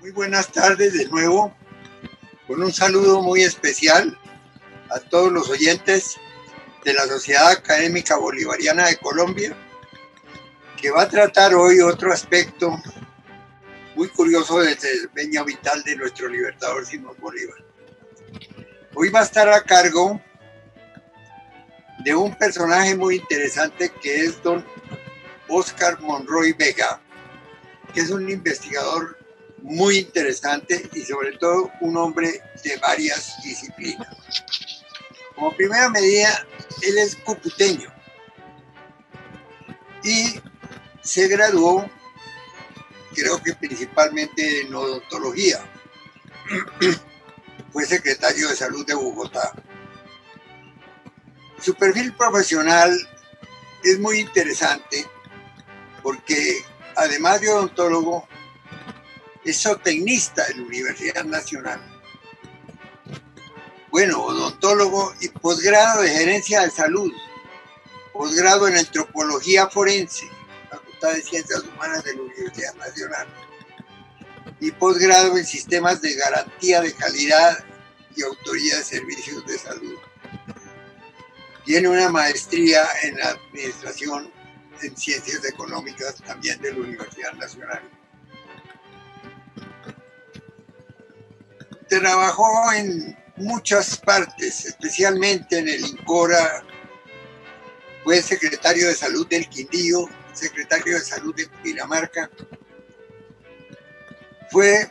Muy buenas tardes de nuevo, con un saludo muy especial a todos los oyentes de la Sociedad Académica Bolivariana de Colombia, que va a tratar hoy otro aspecto muy curioso del desempeño vital de nuestro libertador Simón Bolívar. Hoy va a estar a cargo de un personaje muy interesante que es don Óscar Monroy Vega, que es un investigador muy interesante y sobre todo un hombre de varias disciplinas. Como primera medida, él es cucuteño y se graduó, creo que principalmente en odontología. Fue secretario de Salud de Bogotá. Su perfil profesional es muy interesante porque además de odontólogo, es zootecnista de la Universidad Nacional. Bueno, odontólogo y posgrado de Gerencia de Salud, posgrado en Antropología Forense, Facultad de Ciencias Humanas de la Universidad Nacional, y posgrado en Sistemas de Garantía de Calidad y Autoría de Servicios de Salud. Tiene una maestría en Administración en Ciencias Económicas también de la Universidad Nacional. Trabajó en muchas partes, especialmente en el INCORA. Fue secretario de Salud del Quindío, secretario de Salud de Cundinamarca. Fue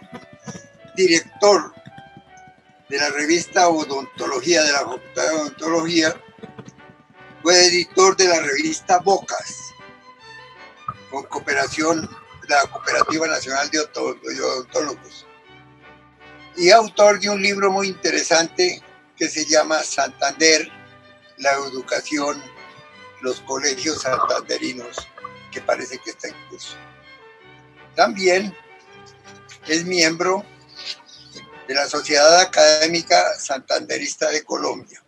director de la revista Odontología de la Facultad de Odontología. Fue editor de la revista Bocas, con cooperación de la Cooperativa Nacional de Odontólogos. Y autor de un libro muy interesante que se llama Santander, la educación, los colegios santanderinos, que parece que está en curso. También es miembro de la Sociedad Académica Santanderista de Colombia.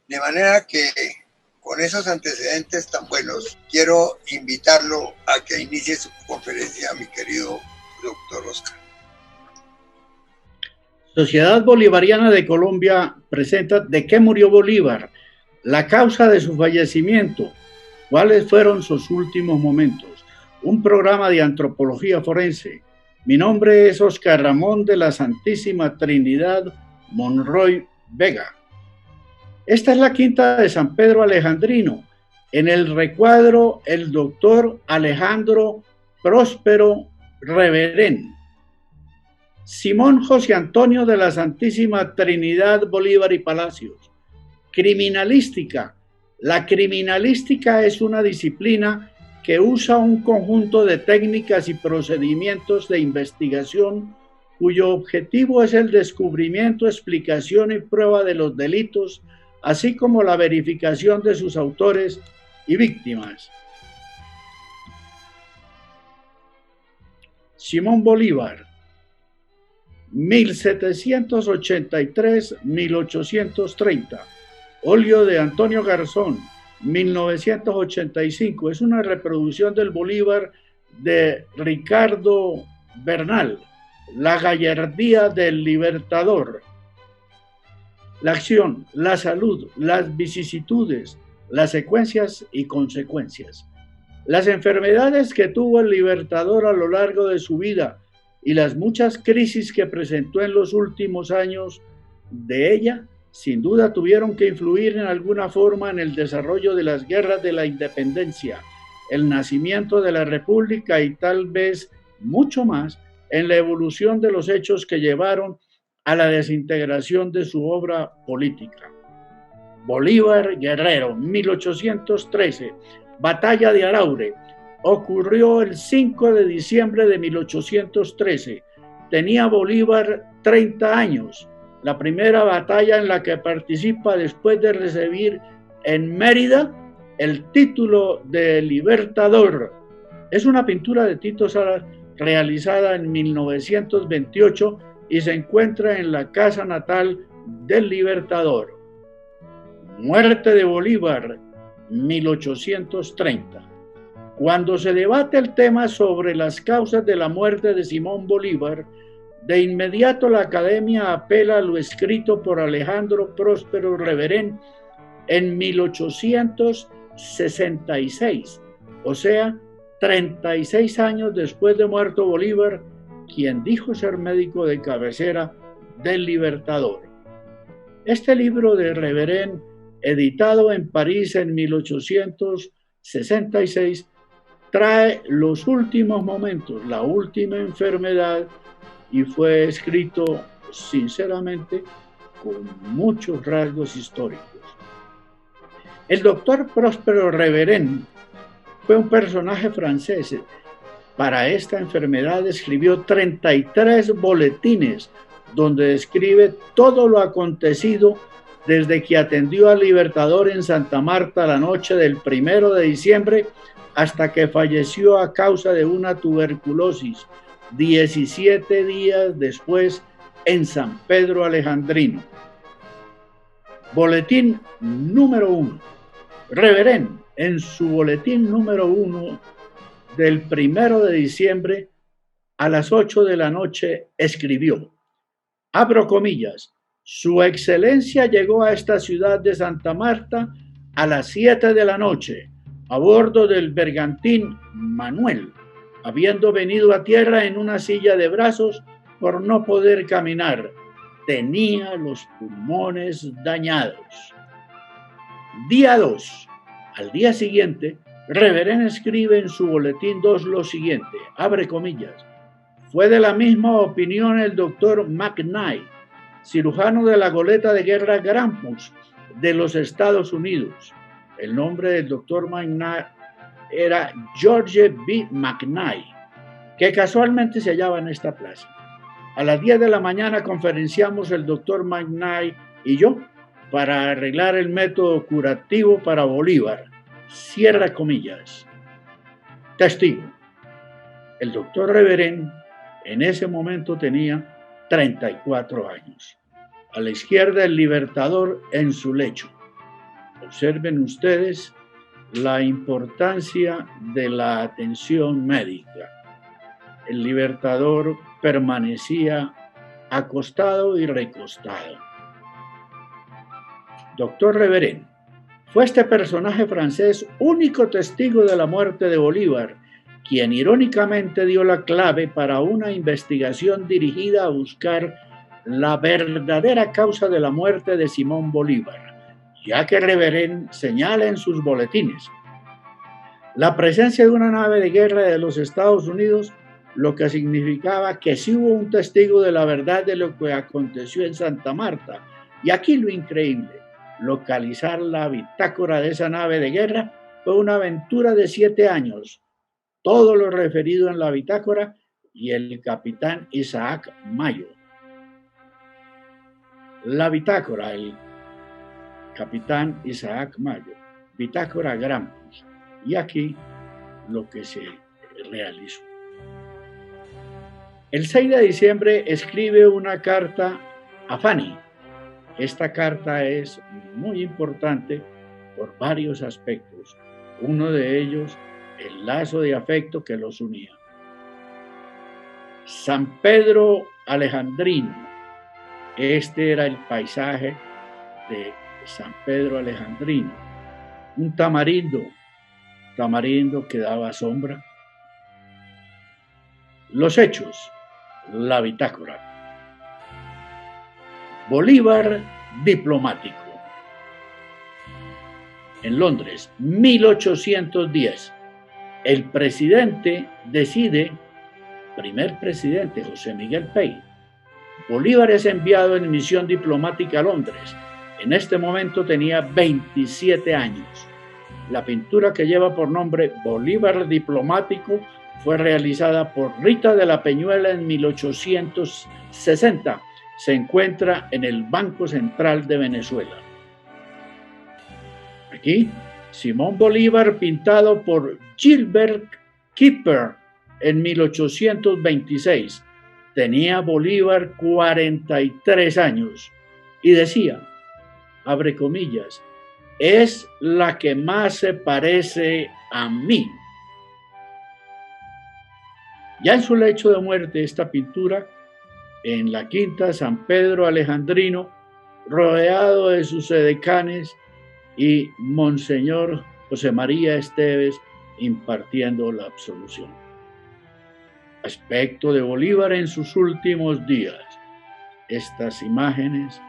De manera que con esos antecedentes tan buenos, quiero invitarlo a que inicie su conferencia, mi querido doctor Óscar. Sociedad Bolivariana de Colombia presenta ¿De qué murió Bolívar?, la causa de su fallecimiento, cuáles fueron sus últimos momentos, un programa de antropología forense. Mi nombre es Óscar Ramón de la Santísima Trinidad Monroy Vega. Esta es la quinta de San Pedro Alejandrino. En el recuadro, el doctor Alejandro Próspero Reverén. Simón José Antonio de la Santísima Trinidad Bolívar y Palacios. Criminalística. La criminalística es una disciplina que usa un conjunto de técnicas y procedimientos de investigación cuyo objetivo es el descubrimiento, explicación y prueba de los delitos, así como la verificación de sus autores y víctimas. Simón Bolívar, 1783-1830, óleo de Antonio Garzón, 1985, es una reproducción del Bolívar de Ricardo Bernal, la gallardía del libertador. La acción, la salud, las vicisitudes, las secuencias y consecuencias. Las enfermedades que tuvo el libertador a lo largo de su vida y las muchas crisis que presentó en los últimos años de ella, sin duda tuvieron que influir en alguna forma en el desarrollo de las guerras de la independencia, el nacimiento de la República y tal vez mucho más en la evolución de los hechos que llevaron a la desintegración de su obra política. Bolívar Guerrero, 1813, Batalla de Araure. Ocurrió el 5 de diciembre de 1813. Tenía Bolívar 30 años. La primera batalla en la que participa después de recibir en Mérida el título de libertador. Es una pintura de Tito Salas realizada en 1928 y se encuentra en la casa natal del libertador. Muerte de Bolívar, 1830. Cuando se debate el tema sobre las causas de la muerte de Simón Bolívar, de inmediato la Academia apela a lo escrito por Alejandro Próspero Reverén en 1866, o sea, 36 años después de muerto Bolívar, quien dijo ser médico de cabecera del Libertador. Este libro de Reverén, editado en París en 1866, trae los últimos momentos, la última enfermedad, y fue escrito sinceramente con muchos rasgos históricos. El doctor Próspero Reverén fue un personaje francés. Para esta enfermedad escribió 33 boletines donde describe todo lo acontecido desde que atendió al Libertador en Santa Marta la noche del 1 de diciembre hasta que falleció a causa de una tuberculosis 17 días después en San Pedro Alejandrino. Boletín número 1. Reverén, en su boletín número 1 del 1 de diciembre a las 8 de la noche escribió, abro comillas, Su Excelencia llegó a esta ciudad de Santa Marta a las 7 de la noche a bordo del bergantín Manuel, habiendo venido a tierra en una silla de brazos por no poder caminar. Tenía los pulmones dañados. Día 2. Al día siguiente, Reverén escribe en su boletín 2 lo siguiente, abre comillas, fue de la misma opinión el doctor McKnight, cirujano de la goleta de guerra Grampus de los Estados Unidos. El nombre del doctor McKnight era George B. McKnight, que casualmente se hallaba en esta plaza. A las 10 de la mañana conferenciamos el doctor McKnight y yo para arreglar el método curativo para Bolívar. Cierra comillas. Testigo. El doctor Reverén en ese momento tenía 34 años. A la izquierda el Libertador en su lecho. Observen ustedes la importancia de la atención médica. El Libertador permanecía acostado y recostado. Doctor Reverén, fue este personaje francés único testigo de la muerte de Bolívar, quien irónicamente dio la clave para una investigación dirigida a buscar la verdadera causa de la muerte de Simón Bolívar, ya que Reverén señala en sus boletines la presencia de una nave de guerra de los Estados Unidos, lo que significaba que sí hubo un testigo de la verdad de lo que aconteció en Santa Marta. Y aquí lo increíble, localizar la bitácora de esa nave de guerra fue una aventura de 7 años. Todo lo referido en la bitácora y el capitán Isaac Mayo. La bitácora, el capitán Isaac Mayo, bitácora Grampus. Y aquí lo que se realizó. El 6 de diciembre escribe una carta a Fanny. Esta carta es muy importante por varios aspectos. Uno de ellos, el lazo de afecto que los unía. San Pedro Alejandrino. Este era el paisaje de San Pedro Alejandrino. Un tamarindo que daba sombra. Los hechos, la bitácora. Bolívar diplomático. En Londres, 1810. El presidente decide, primer presidente José Miguel Pey. Bolívar es enviado en misión diplomática a Londres. En este momento tenía 27 años. La pintura que lleva por nombre Bolívar diplomático fue realizada por Rita de la Peñuela en 1860. Se encuentra en el Banco Central de Venezuela. Aquí, Simón Bolívar pintado por Gilbert Kipper en 1826. Tenía Bolívar 43 años y decía, abre comillas, es la que más se parece a mí. Ya en su lecho de muerte, esta pintura en la quinta San Pedro Alejandrino, rodeado de sus edecanes y Monseñor José María Esteves impartiendo la absolución. Aspecto de Bolívar en sus últimos días. Estas imágenes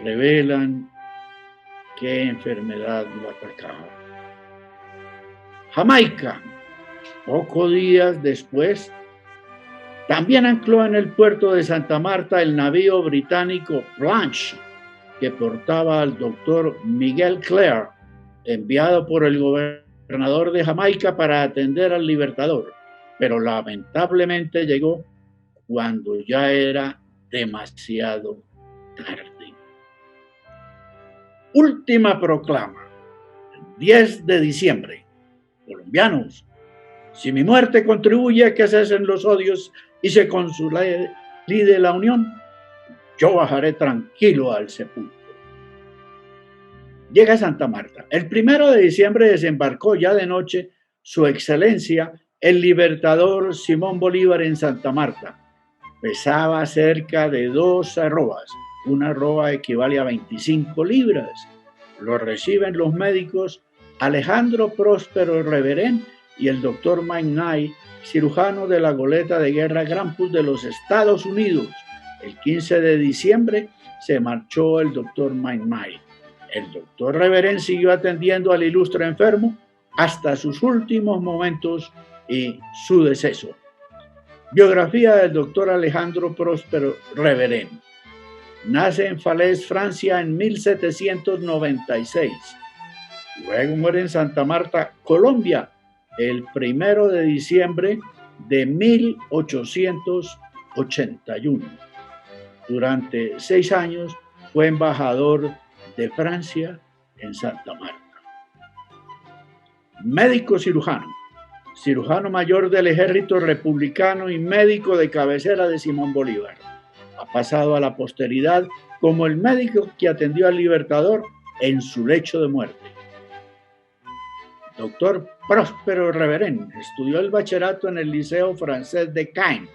revelan qué enfermedad lo atacaba. Jamaica, pocos días después, también ancló en el puerto de Santa Marta el navío británico Blanche, que portaba al doctor Miguel Clare, enviado por el gobernador de Jamaica para atender al Libertador, pero lamentablemente llegó cuando ya era demasiado tarde. Última proclama, 10 de diciembre. Colombianos, si mi muerte contribuye a que cesen los odios y se consolide la unión, yo bajaré tranquilo al sepulcro. Llega a Santa Marta. El 1 de diciembre desembarcó ya de noche su excelencia el libertador Simón Bolívar en Santa Marta. Pesaba cerca de 2 arrobas. Una arroba equivale a 25 libras. Lo reciben los médicos Alejandro Próspero Reverén y el doctor McKnight, cirujano de la goleta de guerra Grampus de los Estados Unidos. El 15 de diciembre se marchó el doctor McKnight. El doctor Reverén siguió atendiendo al ilustre enfermo hasta sus últimos momentos y su deceso. Biografía del doctor Alejandro Próspero Reverén. Nace en Falaise, Francia, en 1796. Luego muere en Santa Marta, Colombia, el 1 de diciembre de 1881. Durante 6 años fue embajador de Francia en Santa Marta. Médico cirujano, cirujano mayor del Ejército Republicano y médico de cabecera de Simón Bolívar. Ha pasado a la posteridad como el médico que atendió al Libertador en su lecho de muerte. Doctor Próspero Reverén estudió el bachillerato en el Liceo Francés de Caen.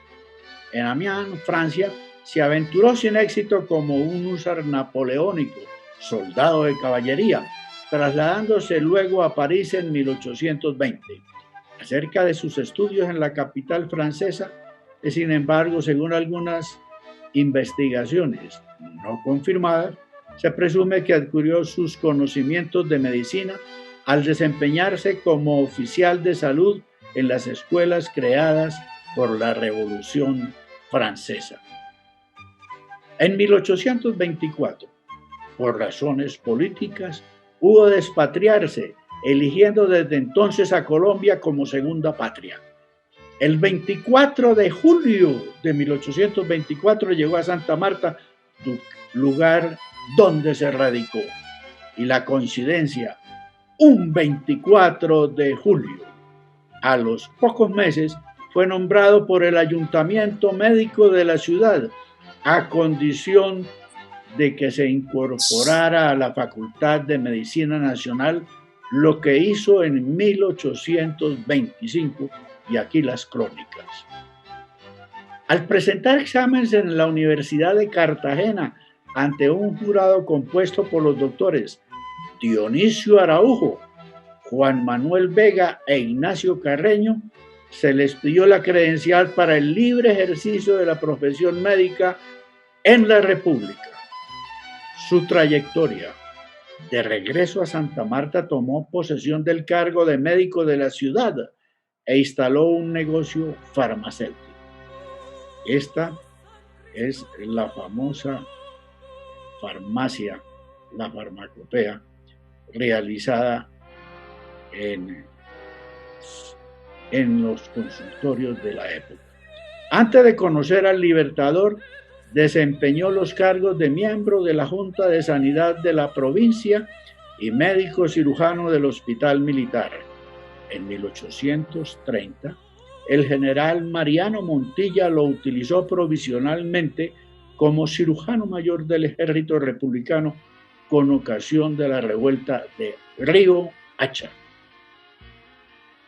En Amiens, Francia, se aventuró sin éxito como un húsar napoleónico, soldado de caballería, trasladándose luego a París en 1820. Acerca de sus estudios en la capital francesa, sin embargo, según algunas investigaciones no confirmadas, se presume que adquirió sus conocimientos de medicina al desempeñarse como oficial de salud en las escuelas creadas por la Revolución Francesa. En 1824, por razones políticas, hubo de expatriarse, eligiendo desde entonces a Colombia como segunda patria. El 24 de julio de 1824 llegó a Santa Marta, lugar donde se radicó. Y la coincidencia, un 24 de julio, a los pocos meses, fue nombrado por el ayuntamiento médico de la ciudad, a condición de que se incorporara a la Facultad de Medicina Nacional, lo que hizo en 1825, y aquí las crónicas. Al presentar exámenes en la Universidad de Cartagena ante un jurado compuesto por los doctores Dionisio Araujo, Juan Manuel Vega e Ignacio Carreño, se les pidió la credencial para el libre ejercicio de la profesión médica en la República. Su trayectoria. De regreso a Santa Marta, tomó posesión del cargo de médico de la ciudad e instaló un negocio farmacéutico. Esta es la famosa farmacia, la farmacopea, realizada en los consultorios de la época. Antes de conocer al Libertador, desempeñó los cargos de miembro de la Junta de Sanidad de la provincia y médico cirujano del Hospital Militar. En 1830, el general Mariano Montilla lo utilizó provisionalmente como cirujano mayor del Ejército Republicano con ocasión de la revuelta de Río Hacha.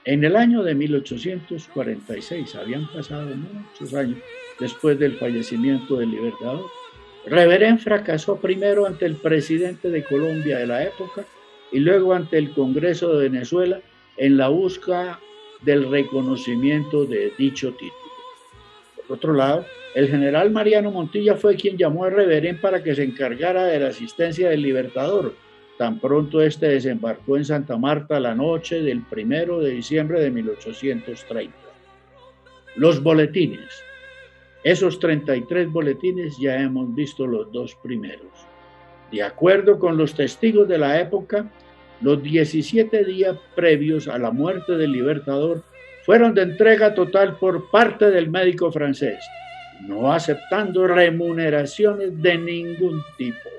En el año de 1846, habían pasado muchos años después del fallecimiento del Libertador, Reverén fracasó primero ante el presidente de Colombia de la época y luego ante el Congreso de Venezuela en la búsqueda del reconocimiento de dicho título. Por otro lado, el general Mariano Montilla fue quien llamó a Reverén para que se encargara de la asistencia del Libertador. Tan pronto este desembarcó en Santa Marta la noche del 1 de diciembre de 1830. Los boletines. Esos 33 boletines ya hemos visto los dos primeros. De acuerdo con los testigos de la época, los 17 días previos a la muerte del Libertador fueron de entrega total por parte del médico francés, no aceptando remuneraciones de ningún tipo.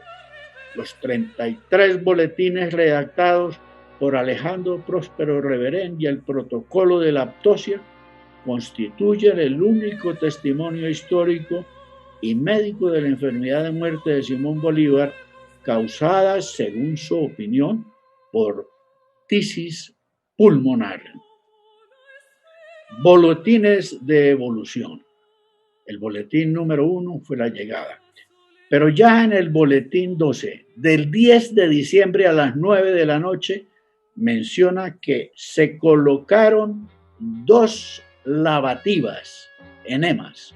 Los 33 boletines redactados por Alejandro Próspero Reverén y el protocolo de la autopsia constituyen el único testimonio histórico y médico de la enfermedad de muerte de Simón Bolívar, causada, según su opinión, por tisis pulmonar. Boletines de evolución. El boletín número 1 fue la llegada. Pero ya en el boletín 12, del 10 de diciembre a las 9 de la noche, menciona que se colocaron 2 lavativas, enemas.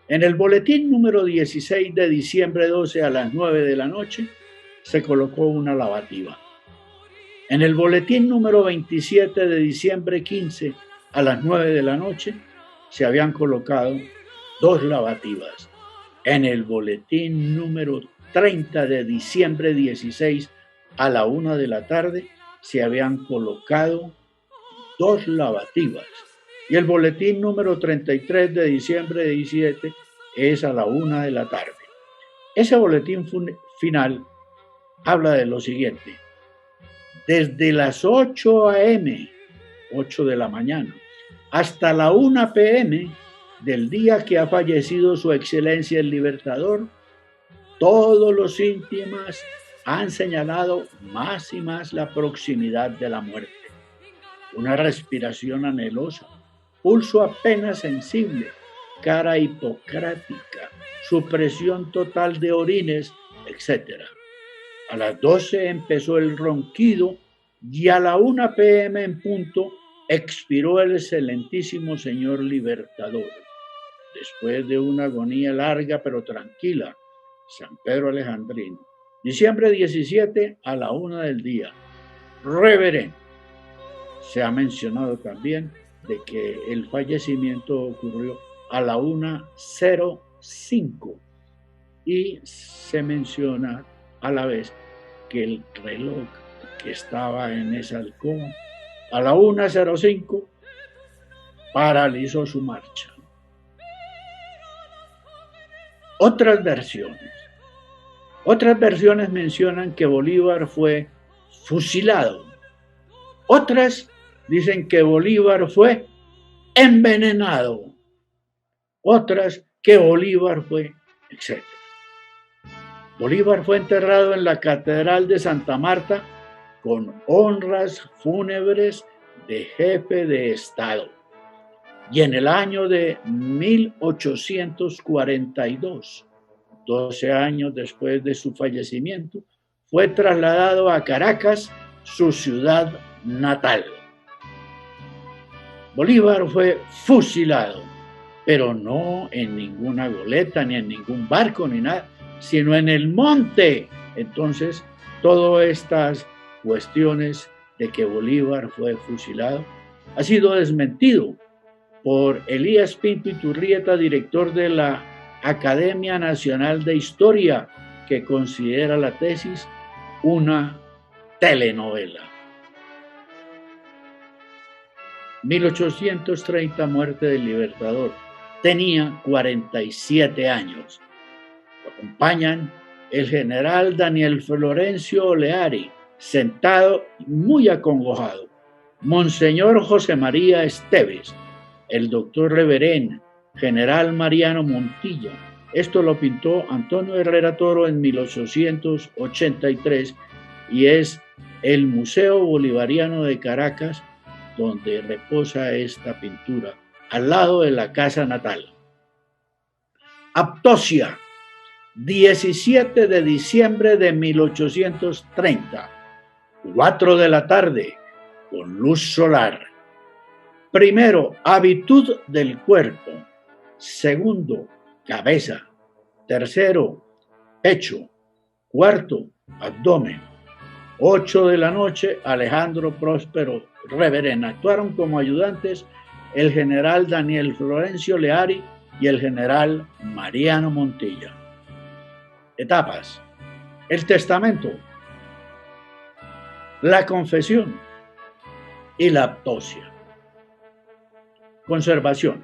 En el boletín número 16 de diciembre 12 a las 9 de la noche, se colocó una lavativa. En el boletín número 27 de diciembre 15 a las 9 de la noche, se habían colocado 2 lavativas. En el boletín número 30 de diciembre 16 a la 1 de la tarde, se habían colocado 2 lavativas. Y el boletín número 33 de diciembre 17 es a la 1 de la tarde. Ese boletín final habla de lo siguiente. Desde las 8 a.m., 8 de la mañana, hasta la 1 p.m. del día que ha fallecido su excelencia el Libertador, todos los síntomas han señalado más y más la proximidad de la muerte. Una respiración anhelosa, pulso apenas sensible, cara hipocrática, supresión total de orines, etc. A las 12 empezó el ronquido y a la 1 p.m. en punto expiró el excelentísimo señor Libertador. Después de una agonía larga pero tranquila, San Pedro Alejandrino, diciembre 17 a la 1 del día. Reverén. Se ha mencionado también de que el fallecimiento ocurrió a la 1:05 y se menciona a la vez que el reloj que estaba en esa alcoba a la 1:05 paralizó su marcha. Otras versiones mencionan que Bolívar fue fusilado. Otras dicen que Bolívar fue envenenado. Otras que Bolívar fue, etc. Bolívar fue enterrado en la Catedral de Santa Marta con honras fúnebres de jefe de Estado. Y en el año de 1842, 12 años después de su fallecimiento, fue trasladado a Caracas, su ciudad natal. Bolívar fue fusilado, pero no en ninguna goleta, ni en ningún barco, ni nada, sino en el monte. Entonces, todas estas cuestiones de que Bolívar fue fusilado ha sido desmentido por Elías Pinto Iturrieta, director de la Academia Nacional de Historia, que considera la tesis una telenovela. 1830, muerte del Libertador. Tenía 47 años. Lo acompañan el general Daniel Florencio Oleari, sentado muy acongojado, Monseñor José María Esteves, el doctor Reverén, general Mariano Montilla. Esto lo pintó Antonio Herrera Toro en 1883 y es el Museo Bolivariano de Caracas, donde reposa esta pintura, al lado de la casa natal. Aptosia, 17 de diciembre de 1830, 4 de la tarde, con luz solar. Primero, habitud del cuerpo. Segundo, cabeza. Tercero, pecho. Cuarto, abdomen. 8 de la noche, Alejandro Próspero Reverén. Actuaron como ayudantes el general Daniel Florencio Leari y el general Mariano Montilla. Etapas: el testamento, la confesión y la autopsia. Conservación.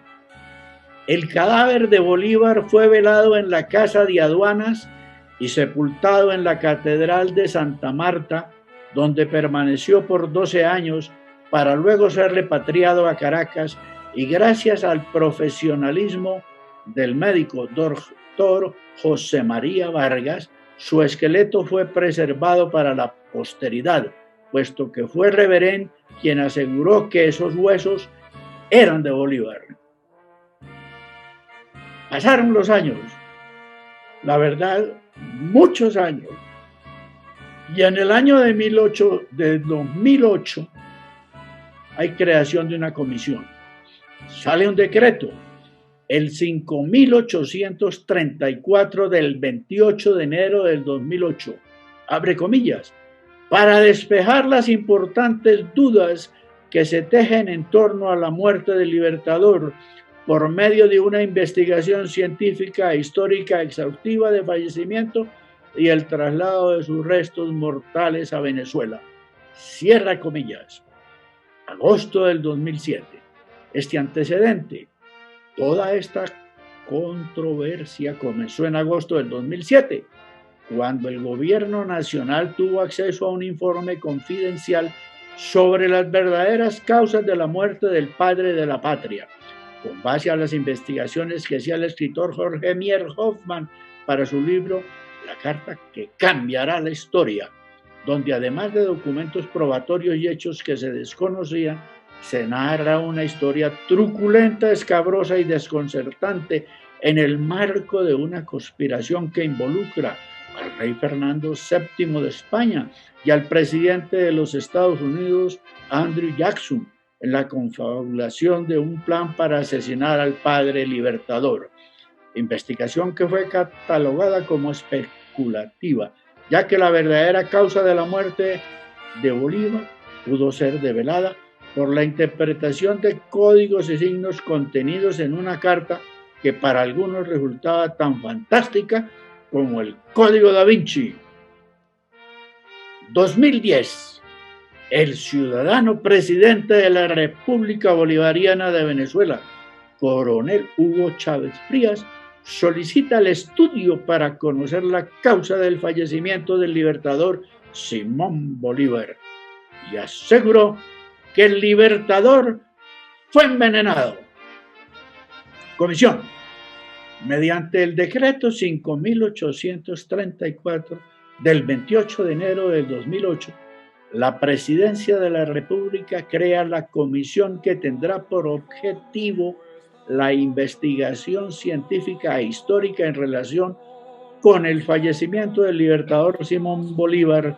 El cadáver de Bolívar fue velado en la Casa de Aduanas y sepultado en la Catedral de Santa Marta, donde permaneció por 12 años para luego ser repatriado a Caracas, y gracias al profesionalismo del médico doctor José María Vargas, su esqueleto fue preservado para la posteridad, puesto que fue Reverén quien aseguró que esos huesos eran de Bolívar. Pasaron los años, la verdad, muchos años, y en el año de 2008 hay creación de una comisión. Sale un decreto, el 5834 del 28 de enero del 2008, abre comillas, para despejar las importantes dudas que se tejen en torno a la muerte del Libertador por medio de una investigación científica e histórica exhaustiva de fallecimiento y el traslado de sus restos mortales a Venezuela. Cierra comillas. Agosto del 2007. Este antecedente, toda esta controversia comenzó en agosto del 2007, cuando el gobierno nacional tuvo acceso a un informe confidencial sobre las verdaderas causas de la muerte del padre de la patria, con base a las investigaciones que hacía el escritor Jorge Mier Hoffman para su libro La carta que cambiará la historia, donde además de documentos probatorios y hechos que se desconocían, se narra una historia truculenta, escabrosa y desconcertante en el marco de una conspiración que involucra al rey Fernando VII de España y al presidente de los Estados Unidos, Andrew Jackson, en la confabulación de un plan para asesinar al padre libertador. Investigación que fue catalogada como especulativa, ya que la verdadera causa de la muerte de Bolívar pudo ser develada por la interpretación de códigos y signos contenidos en una carta que para algunos resultaba tan fantástica como el Código da Vinci. 2010. El ciudadano presidente de la República Bolivariana de Venezuela, coronel Hugo Chávez Frías, solicita el estudio para conocer la causa del fallecimiento del libertador Simón Bolívar y aseguró que el libertador fue envenenado. Comisión. Mediante el decreto 5834 del 28 de enero del 2008, la Presidencia de la República crea la comisión que tendrá por objetivo la investigación científica e histórica en relación con el fallecimiento del libertador Simón Bolívar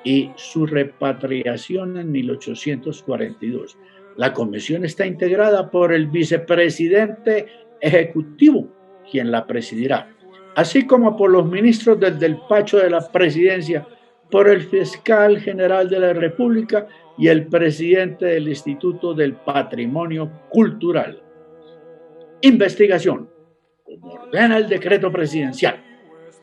y su repatriación en 1842. La comisión está integrada por el vicepresidente ejecutivo, quien la presidirá, así como por los ministros del despacho de la presidencia, por el fiscal general de la República y el presidente del Instituto del Patrimonio Cultural. Investigación. Como ordena el decreto presidencial,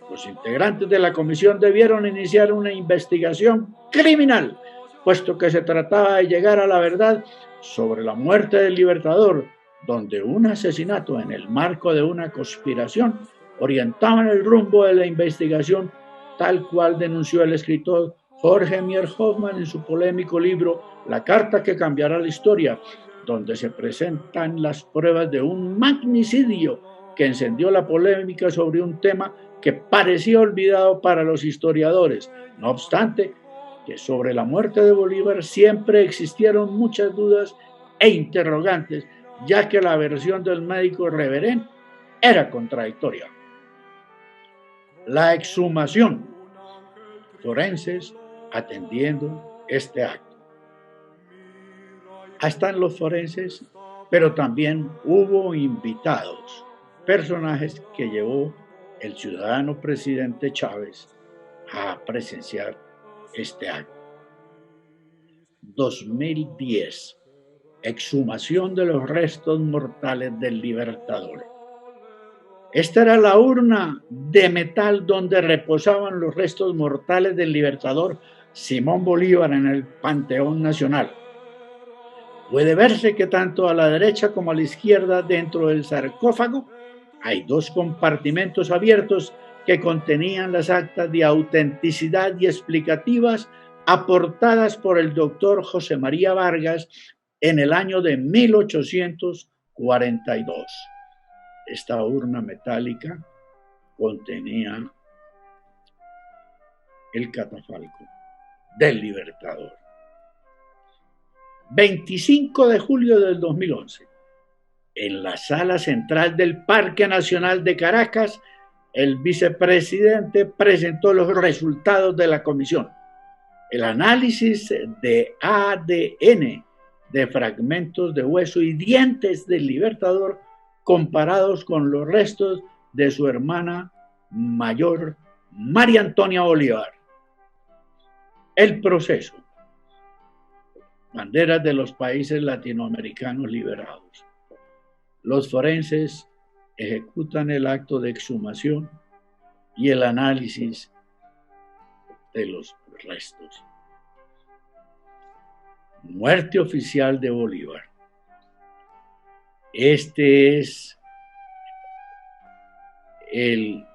los integrantes de la comisión debieron iniciar una investigación criminal, puesto que se trataba de llegar a la verdad sobre la muerte del libertador, donde un asesinato en el marco de una conspiración orientaba el rumbo de la investigación, tal cual denunció el escritor Jorge Mier Hoffman en su polémico libro La carta que cambiará la historia, donde se presentan las pruebas de un magnicidio que encendió la polémica sobre un tema que parecía olvidado para los historiadores. No obstante, que sobre la muerte de Bolívar siempre existieron muchas dudas e interrogantes, ya que la versión del médico reverén era contradictoria. La exhumación, forenses atendiendo este acto. Están los forenses, pero también hubo invitados, personajes que llevó el ciudadano presidente Chávez a presenciar este acto. 2010, exhumación de los restos mortales del Libertador. Esta era la urna de metal donde reposaban los restos mortales del Libertador Simón Bolívar en el Panteón Nacional. Puede verse que tanto a la derecha como a la izquierda dentro del sarcófago hay dos compartimentos abiertos que contenían las actas de autenticidad y explicativas aportadas por el doctor José María Vargas en el año de 1842. Esta urna metálica contenía el catafalco del Libertador. 25 de julio del 2011, en la sala central del Parque Nacional de Caracas, el vicepresidente presentó los resultados de la comisión. El análisis de ADN de fragmentos de hueso y dientes del Libertador comparados con los restos de su hermana mayor, María Antonia Bolívar. El proceso. Banderas de los países latinoamericanos liberados. Los forenses ejecutan el acto de exhumación y el análisis de los restos. Muerte oficial de Bolívar. Este es el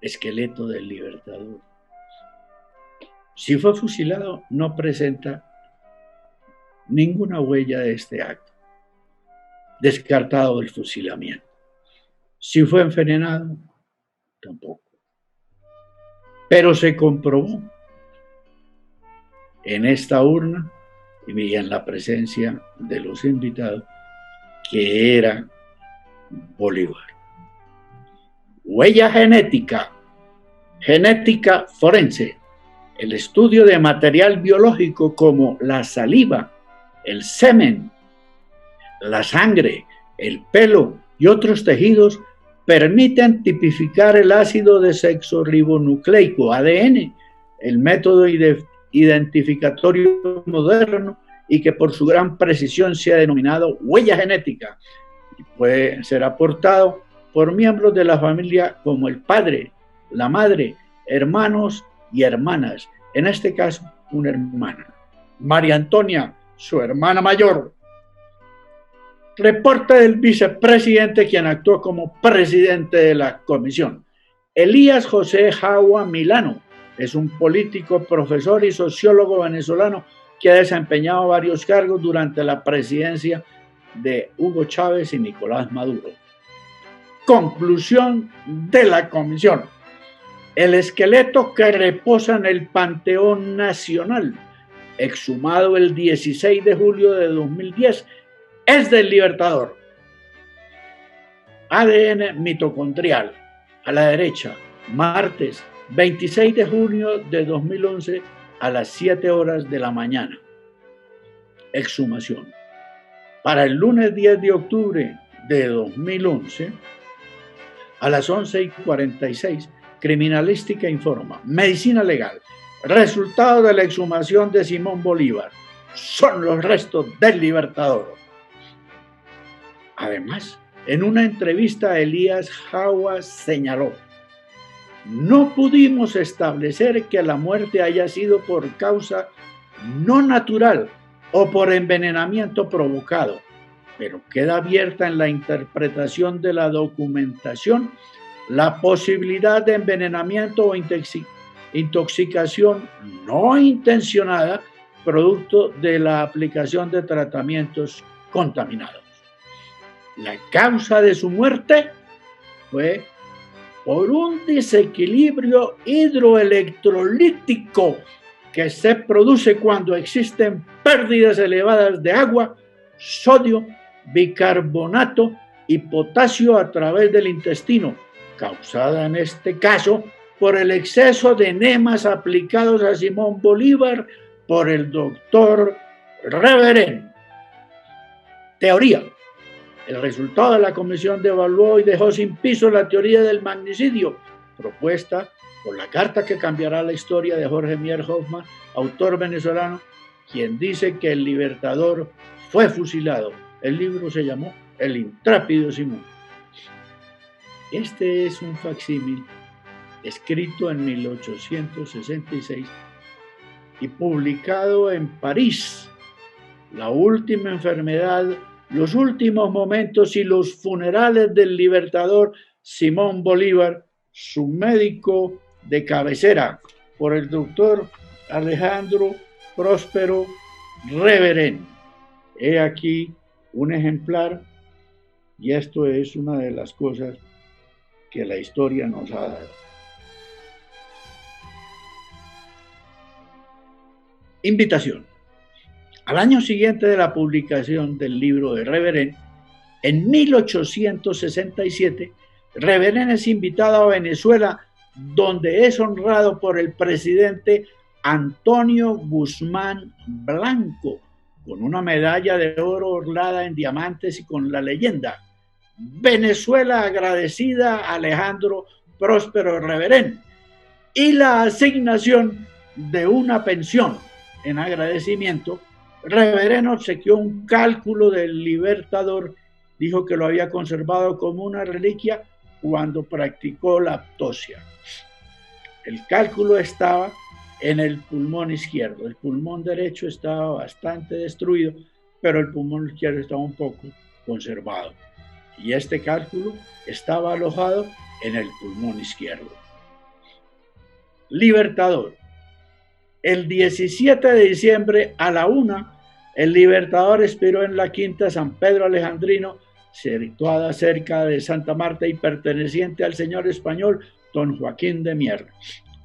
esqueleto del Libertador. Si fue fusilado, no presenta ninguna huella de este acto. Descartado el fusilamiento. Si fue envenenado, tampoco. Pero se comprobó en esta urna y en la presencia de los invitados que era Bolívar. Huella genética, genética forense, el estudio de material biológico como la saliva, el semen, la sangre, el pelo y otros tejidos permiten tipificar el ácido desoxirribonucleico, ADN, el método identificatorio moderno y que por su gran precisión se ha denominado huella genética y puede ser aportado por miembros de la familia como el padre, la madre, hermanos y hermanas, en este caso una hermana. María Antonia, su hermana mayor. Reporte del vicepresidente, quien actuó como presidente de la comisión. Elías José Jaua Milano es un político, profesor y sociólogo venezolano que ha desempeñado varios cargos durante la presidencia de Hugo Chávez y Nicolás Maduro. Conclusión de la comisión. El esqueleto que reposa en el Panteón Nacional, exhumado el 16 de julio de 2010, es del Libertador. ADN mitocondrial, a la derecha, martes 26 de junio de 2011 a las 7 horas de la mañana. Exhumación. Para el lunes 10 de octubre de 2011, a las 11:46, Criminalística informa. Medicina legal. Resultado de la exhumación de Simón Bolívar. Son los restos del Libertador. Además, en una entrevista, Elías Jaua señaló: no pudimos establecer que la muerte haya sido por causa no natural o por envenenamiento provocado, pero queda abierta en la interpretación de la documentación la posibilidad de envenenamiento o intoxicación no intencionada producto de la aplicación de tratamientos contaminados. La causa de su muerte fue por un desequilibrio hidroelectrolítico que se produce cuando existen pérdidas elevadas de agua, sodio, bicarbonato y potasio a través del intestino, causada en este caso por el exceso de enemas aplicados a Simón Bolívar por el doctor Reverén. Teoría. El resultado de la comisión evaluó y dejó sin piso la teoría del magnicidio, propuesta por la carta que cambiará la historia de Jorge Mier Hoffman, autor venezolano, quien dice que el Libertador fue fusilado. El libro se llamó El intrépido Simón. Este es un facsímil escrito en 1866 y publicado en París. La última enfermedad, los últimos momentos y los funerales del Libertador Simón Bolívar, su médico de cabecera, por el doctor Alejandro Próspero Reverén. He aquí un ejemplar, y esto es una de las cosas que la historia nos ha dado. Invitación. Al año siguiente de la publicación del libro de Reverén, en 1867, Reverén es invitado a Venezuela, donde es honrado por el presidente Antonio Guzmán Blanco, con una medalla de oro orlada en diamantes y con la leyenda: Venezuela agradecida a Alejandro Próspero Reverén, y la asignación de una pensión. En agradecimiento, Reverén obsequió un cálculo del Libertador, dijo que lo había conservado como una reliquia cuando practicó la autopsia. El cálculo estaba en el pulmón izquierdo, el pulmón derecho estaba bastante destruido, pero el pulmón izquierdo estaba un poco conservado. Y este cálculo estaba alojado en el pulmón izquierdo. Libertador. El 17 de diciembre a la 1, el Libertador expiró en la Quinta San Pedro Alejandrino, situada cerca de Santa Marta y perteneciente al señor español don Joaquín de Mier.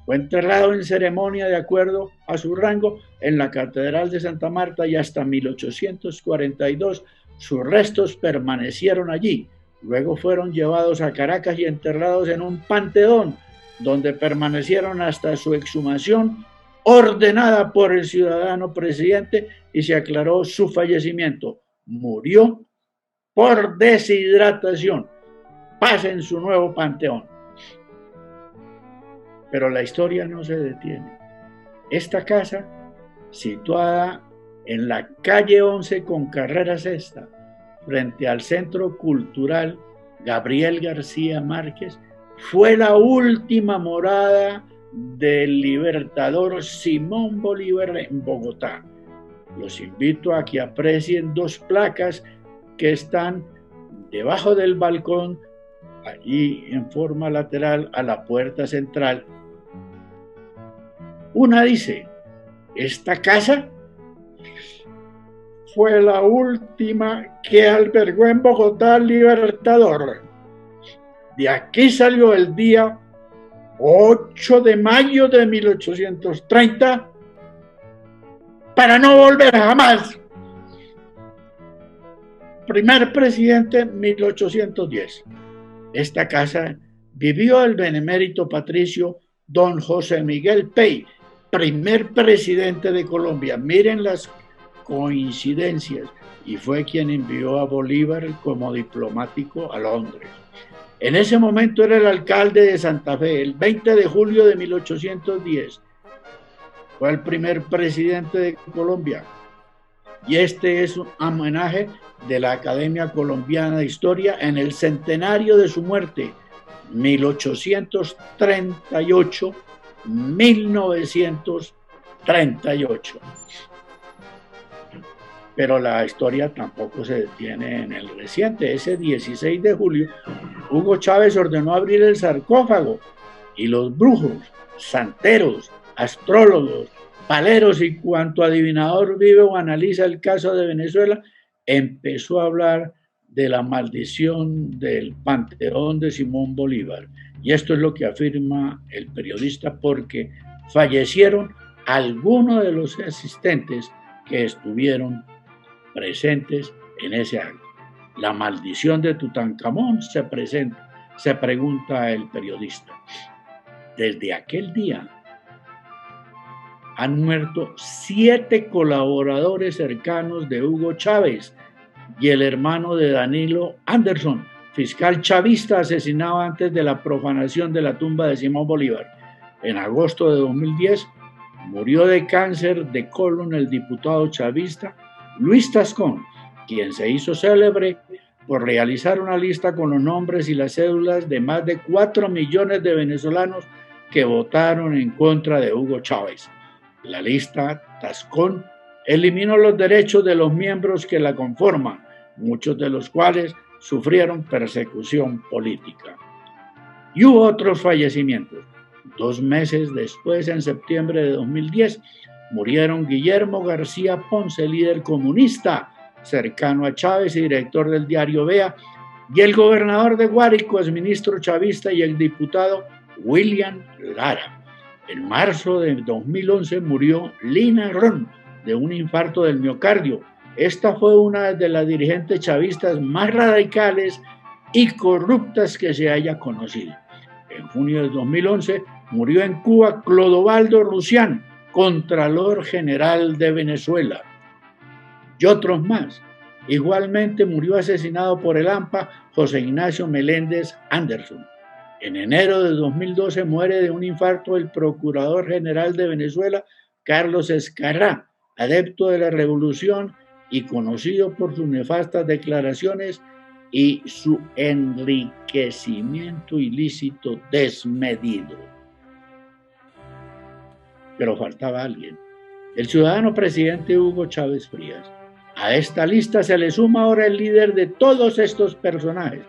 Fue enterrado en ceremonia de acuerdo a su rango en la Catedral de Santa Marta y hasta 1842 sus restos permanecieron allí. Luego fueron llevados a Caracas y enterrados en un panteón, donde permanecieron hasta su exhumación ordenada por el ciudadano presidente y se aclaró su fallecimiento. Murió por deshidratación. Paz en su nuevo panteón. Pero la historia no se detiene. Esta casa, situada en la calle 11 con carrera sexta, frente al Centro Cultural Gabriel García Márquez, fue la última morada del Libertador Simón Bolívar en Bogotá. Los invito a que aprecien dos placas que están debajo del balcón, allí en forma lateral a la puerta central. Una dice: esta casa fue la última que albergó en Bogotá el Libertador. De aquí salió el día 8 de mayo de 1830 para no volver jamás. Primer presidente 1810. Esta casa vivió el benemérito patricio don José Miguel Pey, primer presidente de Colombia. Miren las coincidencias, y fue quien envió a Bolívar como diplomático a Londres. En ese momento era el alcalde de Santa Fe. El 20 de julio de 1810 fue el primer presidente de Colombia. Y este es un homenaje de la Academia Colombiana de Historia en el centenario de su muerte, 1838-1938. Pero la historia tampoco se detiene en el reciente. Ese 16 de julio, Hugo Chávez ordenó abrir el sarcófago y los brujos, santeros, astrólogos, paleros y cuanto adivinador vive o analiza el caso de Venezuela, empezó a hablar de la maldición del Panteón de Simón Bolívar. Y esto es lo que afirma el periodista, porque fallecieron algunos de los asistentes que estuvieron presentes en ese acto. La maldición de Tutankamón se pregunta el periodista. Desde aquel día han muerto 7 colaboradores cercanos de Hugo Chávez y el hermano de Danilo Anderson, fiscal chavista asesinado antes de la profanación de la tumba de Simón Bolívar. En agosto de 2010 murió de cáncer de colon el diputado chavista Luis Tascón, quien se hizo célebre por realizar una lista con los nombres y las cédulas de más de 4 millones de venezolanos que votaron en contra de Hugo Chávez. La lista Tascón eliminó los derechos de los miembros que la conforman, muchos de los cuales sufrieron persecución política. Y hubo otros fallecimientos. 2 meses después, en septiembre de 2010, murieron Guillermo García Ponce, líder comunista cercano a Chávez y director del diario Vea, y el gobernador de Guárico, exministro chavista y exdiputado William Lara. En marzo de 2011 murió Lina Ron de un infarto del miocardio. Esta fue una de las dirigentes chavistas más radicales y corruptas que se haya conocido. En junio de 2011 murió en Cuba Clodovaldo Rusián, Contralor General de Venezuela. Y otros más. Igualmente murió asesinado por el AMPA José Ignacio Meléndez Anderson. En enero de 2012 muere de un infarto el Procurador General de Venezuela, Carlos Escarrá, adepto de la revolución y conocido por sus nefastas declaraciones y su enriquecimiento ilícito desmedido. Pero faltaba alguien. El ciudadano presidente Hugo Chávez Frías. A esta lista se le suma ahora el líder de todos estos personajes,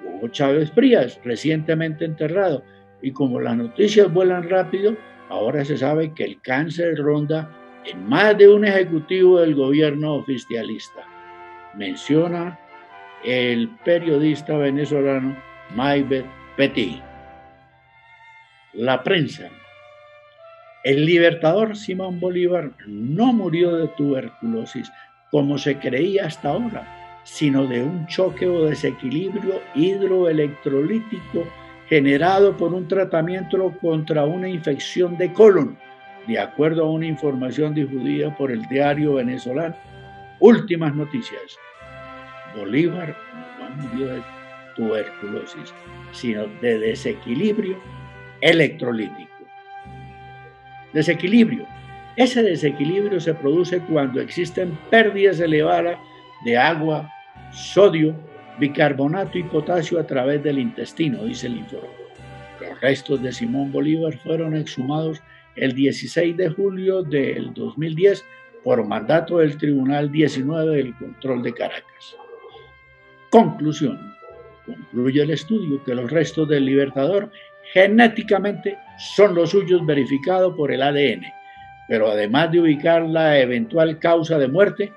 Hugo Chávez Frías, recientemente enterrado. Y como las noticias vuelan rápido, ahora se sabe que el cáncer ronda en más de un ejecutivo del gobierno oficialista. Menciona el periodista venezolano Maybet Petit. La prensa. El libertador Simón Bolívar no murió de tuberculosis, como se creía hasta ahora, sino de un choque o desequilibrio hidroelectrolítico generado por un tratamiento contra una infección de colon, de acuerdo a una información difundida por el diario venezolano Últimas Noticias. Bolívar no murió de tuberculosis, sino de desequilibrio electrolítico. Desequilibrio. Ese desequilibrio se produce cuando existen pérdidas elevadas de agua, sodio, bicarbonato y potasio a través del intestino, dice el informe. Los restos de Simón Bolívar fueron exhumados el 16 de julio del 2010 por mandato del Tribunal 19 del Control de Caracas. Conclusión. Concluye el estudio que los restos del libertador genéticamente son los suyos verificados por el ADN, pero además de ubicar la eventual causa de muerte,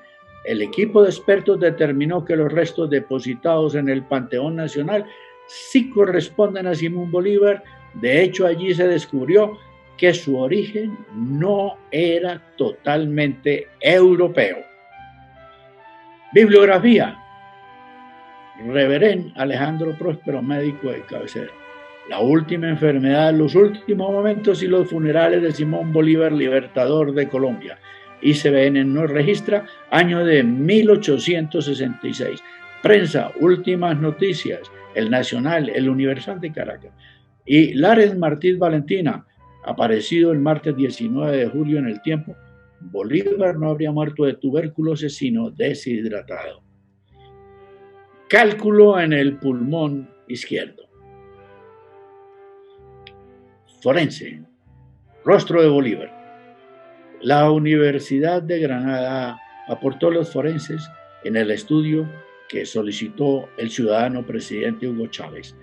el equipo de expertos determinó que los restos depositados en el Panteón Nacional sí corresponden a Simón Bolívar. De hecho, allí se descubrió que su origen no era totalmente europeo. Bibliografía. Reverendo Alejandro Próspero, médico de cabecera. La última enfermedad, los últimos momentos y los funerales de Simón Bolívar, libertador de Colombia. ICBN nos registra año de 1866. Prensa, Últimas Noticias, El Nacional, El Universal de Caracas. Y Lares Martínez Valentina, aparecido el martes 19 de julio en El Tiempo, Bolívar no habría muerto de tuberculosis, sino deshidratado. Cálculo en el pulmón izquierdo. Forense. Rostro de Bolívar. La Universidad de Granada aportó los forenses en el estudio que solicitó el ciudadano presidente Hugo Chávez.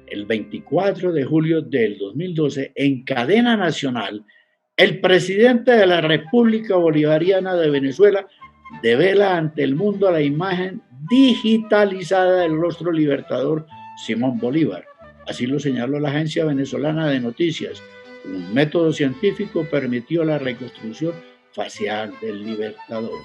El 24 de julio del 2012, en cadena nacional, el presidente de la República Bolivariana de Venezuela devela ante el mundo la imagen digitalizada del rostro libertador Simón Bolívar. Así lo señaló la agencia venezolana de noticias. Un método científico permitió la reconstrucción facial del libertador.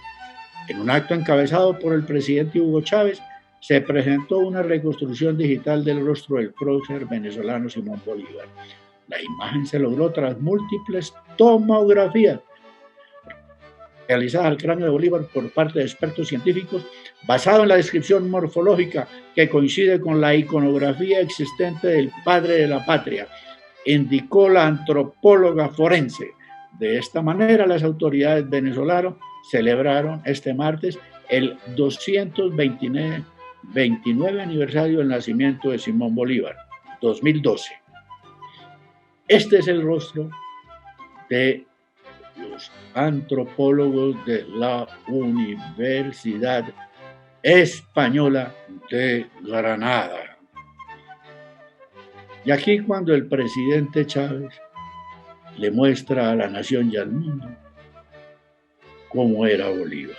En un acto encabezado por el presidente Hugo Chávez, se presentó una reconstrucción digital del rostro del prócer venezolano Simón Bolívar. La imagen se logró tras múltiples tomografías realizadas al cráneo de Bolívar por parte de expertos científicos, basado en la descripción morfológica que coincide con la iconografía existente del padre de la patria, indicó la antropóloga forense. De esta manera, las autoridades venezolanas celebraron este martes el 229 aniversario del nacimiento de Simón Bolívar, 2012. Este es el rostro de los antropólogos de la Universidad Española de Granada. Y aquí cuando el presidente Chávez le muestra a la nación y al mundo cómo era Bolívar.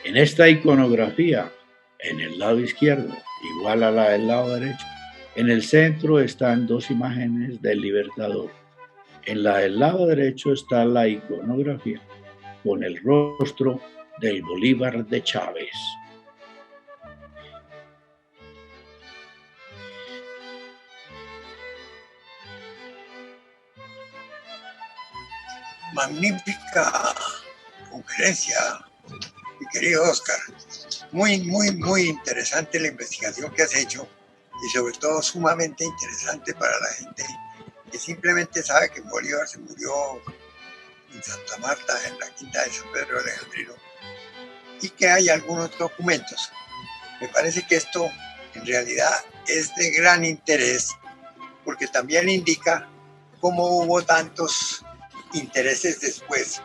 En esta iconografía, en el lado izquierdo, igual a la del lado derecho, en el centro están dos imágenes del libertador. En la del lado derecho está la iconografía con el rostro del Bolívar de Chávez. Magnífica conferencia, mi querido Oscar. Muy interesante la investigación que has hecho y sobre todo sumamente interesante para la gente que simplemente sabe que Bolívar se murió en Santa Marta, en la quinta de San Pedro Alejandrino, y que hay algunos documentos. Me parece que esto en realidad es de gran interés porque también indica cómo hubo tantos intereses después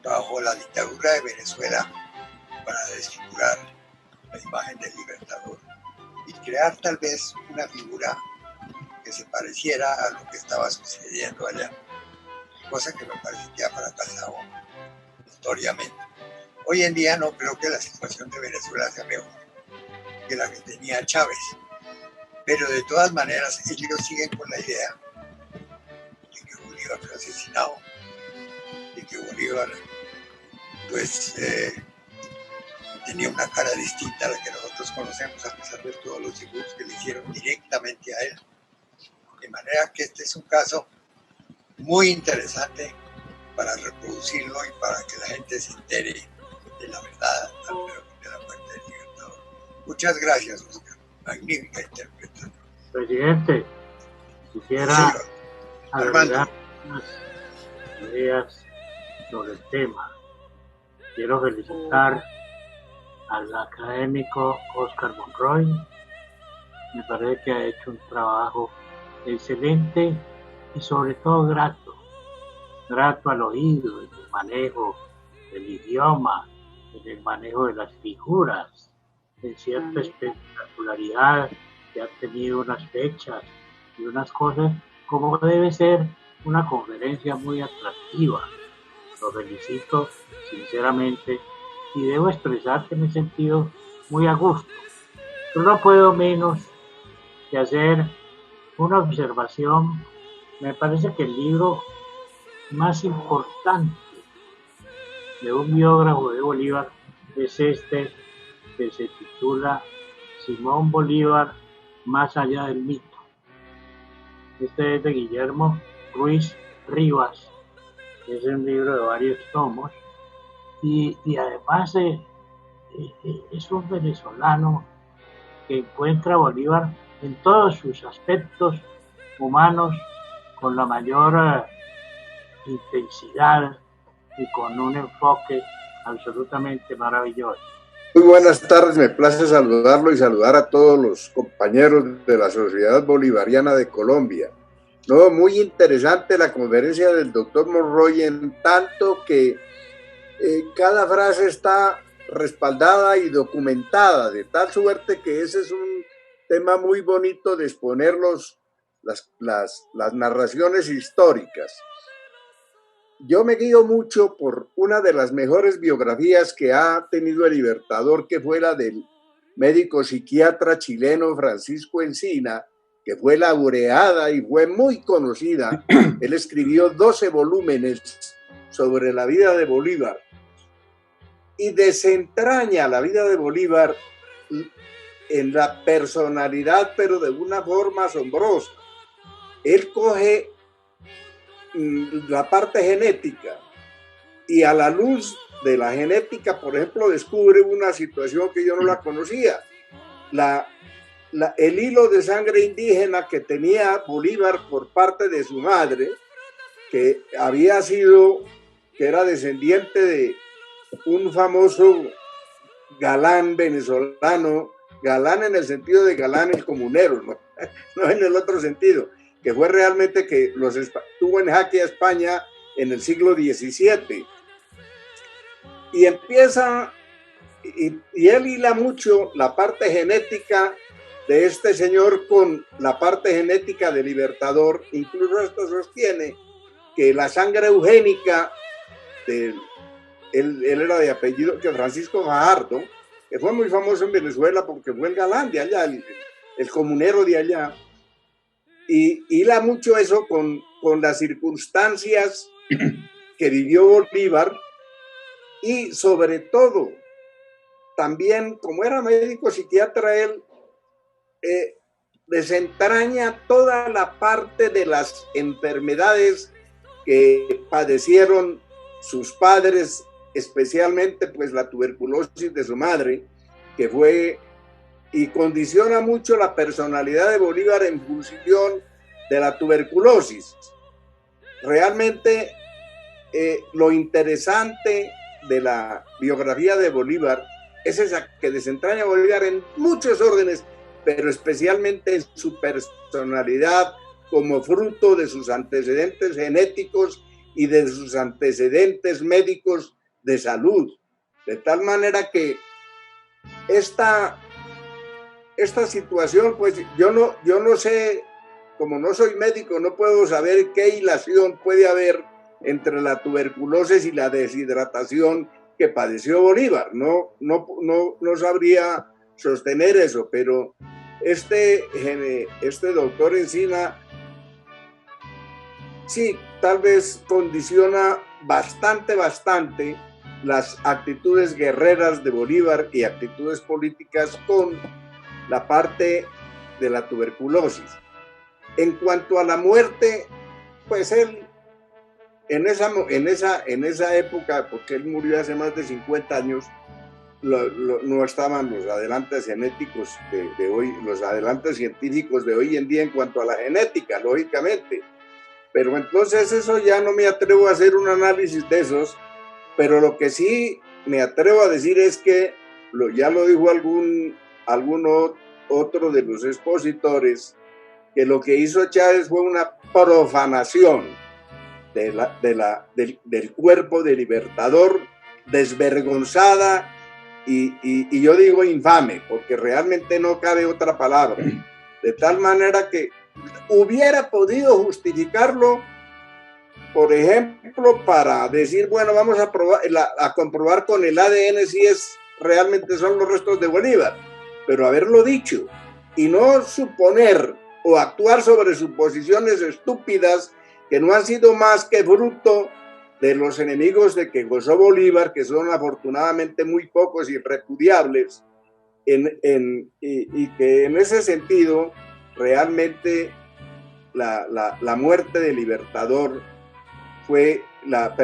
bajo la dictadura de Venezuela para desfigurar la imagen del libertador y crear tal vez una figura que se pareciera a lo que estaba sucediendo allá, cosa que me parece que ha fracasado notoriamente. Hoy en día no creo que la situación de Venezuela sea mejor que la que tenía Chávez, pero de todas maneras ellos siguen con la idea de que Bolívar fue asesinado, de que Bolívar pues tenía una cara distinta a la que nosotros conocemos, a pesar de todos los dibujos que le hicieron directamente a él. De manera que este es un caso muy interesante para reproducirlo y para que la gente se entere de la verdad de la muerte del libertador. Muchas gracias, Oscar. Magnífica interpretación. Presidente, quisiera agregar unas ideas sobre el tema. Quiero felicitar al académico Oscar Monroy. Me parece que ha hecho un trabajo excelente y sobre todo grato al oído, en el manejo del idioma, en el manejo de las figuras, en cierta espectacularidad que ha tenido unas fechas y unas cosas como debe ser una conferencia muy atractiva. Lo felicito sinceramente y debo expresar que me he sentido muy a gusto. Pero no puedo menos que hacer una observación. Me parece que el libro más importante de un biógrafo de Bolívar es este que se titula Simón Bolívar más allá del mito. Este es de Guillermo Ruiz Rivas, es un libro de varios tomos y además es un venezolano que encuentra a Bolívar en todos sus aspectos humanos con la mayor intensidad y con un enfoque absolutamente maravilloso. Muy buenas tardes, me place saludarlo y saludar a todos los compañeros de la Sociedad Bolivariana de Colombia. No, muy interesante la conferencia del doctor Monroy, en tanto que cada frase está respaldada y documentada, de tal suerte que ese es un tema muy bonito de exponer las narraciones históricas. Yo me guío mucho por una de las mejores biografías que ha tenido el Libertador, que fue la del médico psiquiatra chileno Francisco Encina, que fue laureada y fue muy conocida. Él escribió 12 volúmenes sobre la vida de Bolívar y desentraña la vida de Bolívar en la personalidad, pero de una forma asombrosa. Él coge la parte genética y a la luz de la genética, por ejemplo, descubre una situación que yo no la conocía. El hilo de sangre indígena que tenía Bolívar por parte de su madre, que era descendiente de un famoso galán venezolano, galán en el sentido de galán el comunero, no en el otro sentido, que fue realmente que tuvo en jaque a España en el siglo XVII. Y empieza, y él hila mucho la parte genética de este señor con la parte genética de Libertador. Incluso esto sostiene que la sangre eugénica él era de apellido que Francisco Fajardo, que fue muy famoso en Venezuela porque fue el galán de allá, el comunero de allá, y hila mucho eso con las circunstancias que vivió Bolívar. Y sobre todo, también, como era médico psiquiatra, él desentraña toda la parte de las enfermedades que padecieron sus padres, especialmente pues la tuberculosis de su madre, que fue, y condiciona mucho la personalidad de Bolívar en función de la tuberculosis. Realmente lo interesante de la biografía de Bolívar es esa, que desentraña a Bolívar en muchos órdenes, pero especialmente en su personalidad como fruto de sus antecedentes genéticos y de sus antecedentes médicos de salud. De tal manera que esta situación, pues yo no sé, como no soy médico, no puedo saber qué hilación puede haber entre la tuberculosis y la deshidratación que padeció Bolívar. No sabría sostener eso, pero este doctor Encina sí, tal vez condiciona bastante las actitudes guerreras de Bolívar y actitudes políticas con la parte de la tuberculosis. En cuanto a la muerte, pues él en esa época, porque él murió hace más de 50 años, no estaban los adelantos genéticos de hoy, los adelantos científicos de hoy en día en cuanto a la genética, lógicamente. Pero entonces eso ya no me atrevo a hacer un análisis de esos, pero lo que sí me atrevo a decir es que, ya lo dijo algún otro de los expositores, que lo que hizo Chávez fue una profanación del cuerpo de Libertador, desvergonzada y yo digo infame, porque realmente no cabe otra palabra, de tal manera que hubiera podido justificarlo, por ejemplo, para decir, bueno, vamos a comprobar con el ADN si realmente son los restos de Bolívar, pero haberlo dicho y no suponer o actuar sobre suposiciones estúpidas que no han sido más que fruto de los enemigos de que gozó Bolívar, que son afortunadamente muy pocos y repudiables, y que en ese sentido realmente la muerte de Libertador fue la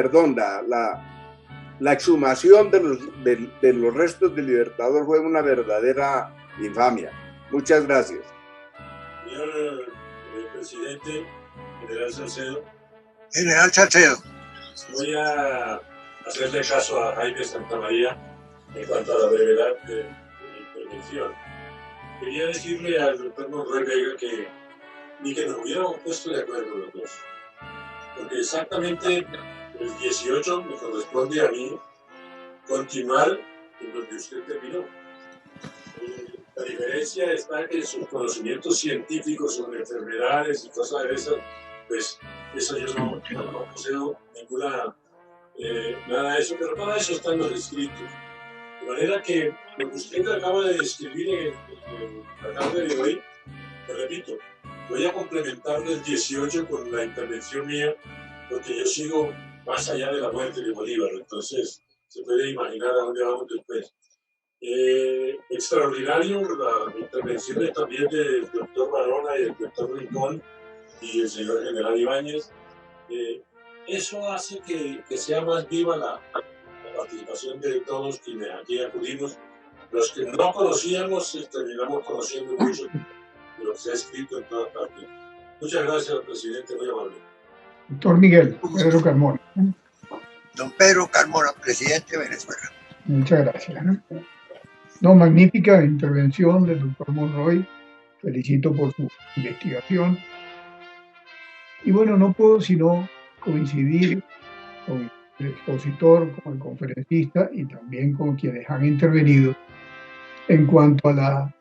exhumación de los restos de Libertador fue una verdadera infamia. Muchas gracias. Señor presidente, general Salcedo. General Salcedo. Voy a hacerle caso a Jaime Santamaría en cuanto a la brevedad de mi intervención. Quería decirle al doctor Monroy Vega que ni que nos hubiéramos puesto de acuerdo los dos, porque exactamente el 18 me corresponde a mí continuar en donde usted terminó. La diferencia está que sus conocimientos científicos sobre enfermedades y cosas de esas, pues eso yo no poseo nada de eso, pero para eso están los escritos. De manera que lo que usted acaba de describir en la tarde de hoy, te repito, voy a complementar el 18 con la intervención mía, porque yo sigo más allá de la muerte de Bolívar, entonces se puede imaginar a dónde vamos después. Extraordinario la intervención también del doctor Barona y el doctor Rincón y el señor general Ibáñez. Eso hace que sea más viva la participación de todos quienes aquí acudimos. Los que no conocíamos, terminamos conociendo mucho de lo que se ha escrito en todas partes. Muchas gracias, presidente, muy amable. Doctor Miguel, Pedro Carmona. Don Pedro Carmona, presidente de Venezuela. Muchas gracias. No, magnífica intervención del doctor Monroy. Felicito por su investigación. Y bueno, no puedo sino coincidir con el expositor, con el conferencista y también con quienes han intervenido en cuanto a la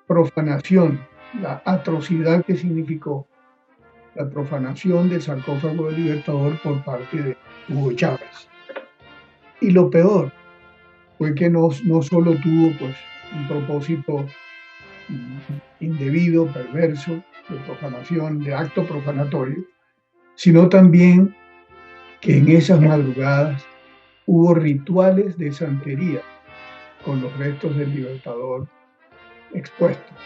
profanación, la atrocidad que significó la profanación del sarcófago del Libertador por parte de Hugo Chávez. Y lo peor fue que no solo tuvo pues un propósito indebido, perverso, de profanación, de acto profanatorio, sino también que en esas madrugadas hubo rituales de santería con los restos del Libertador expuestos.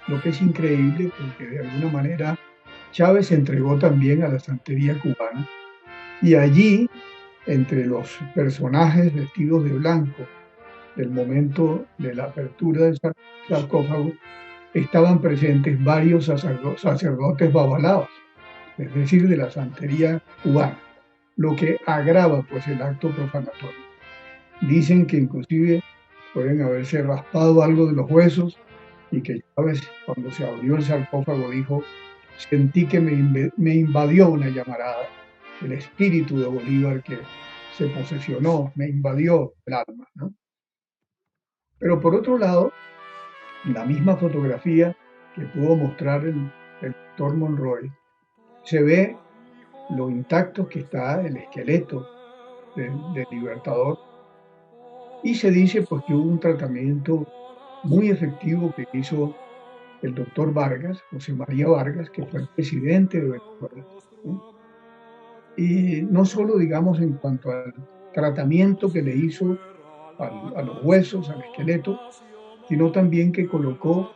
Lo que es increíble porque de alguna manera Chávez se entregó también a la santería cubana y allí, entre los personajes vestidos de blanco del momento de la apertura del sarcófago, estaban presentes varios sacerdotes babalaos, es decir, de la santería cubana, lo que agrava pues el acto profanatorio. Dicen que inclusive pueden haberse raspado algo de los huesos y que Chávez, cuando se abrió el sarcófago, dijo: sentí que me invadió una llamarada, el espíritu de Bolívar que se posesionó, me invadió el alma, ¿no? Pero por otro lado, la misma fotografía que pudo mostrar el doctor Monroy, se ve lo intacto que está el esqueleto del Libertador, y se dice pues que hubo un tratamiento muy efectivo que hizo el doctor Vargas, José María Vargas, que fue el presidente de Venezuela, ¿no? Y no solo, digamos, en cuanto al tratamiento que le hizo a los huesos, al esqueleto, sino también que colocó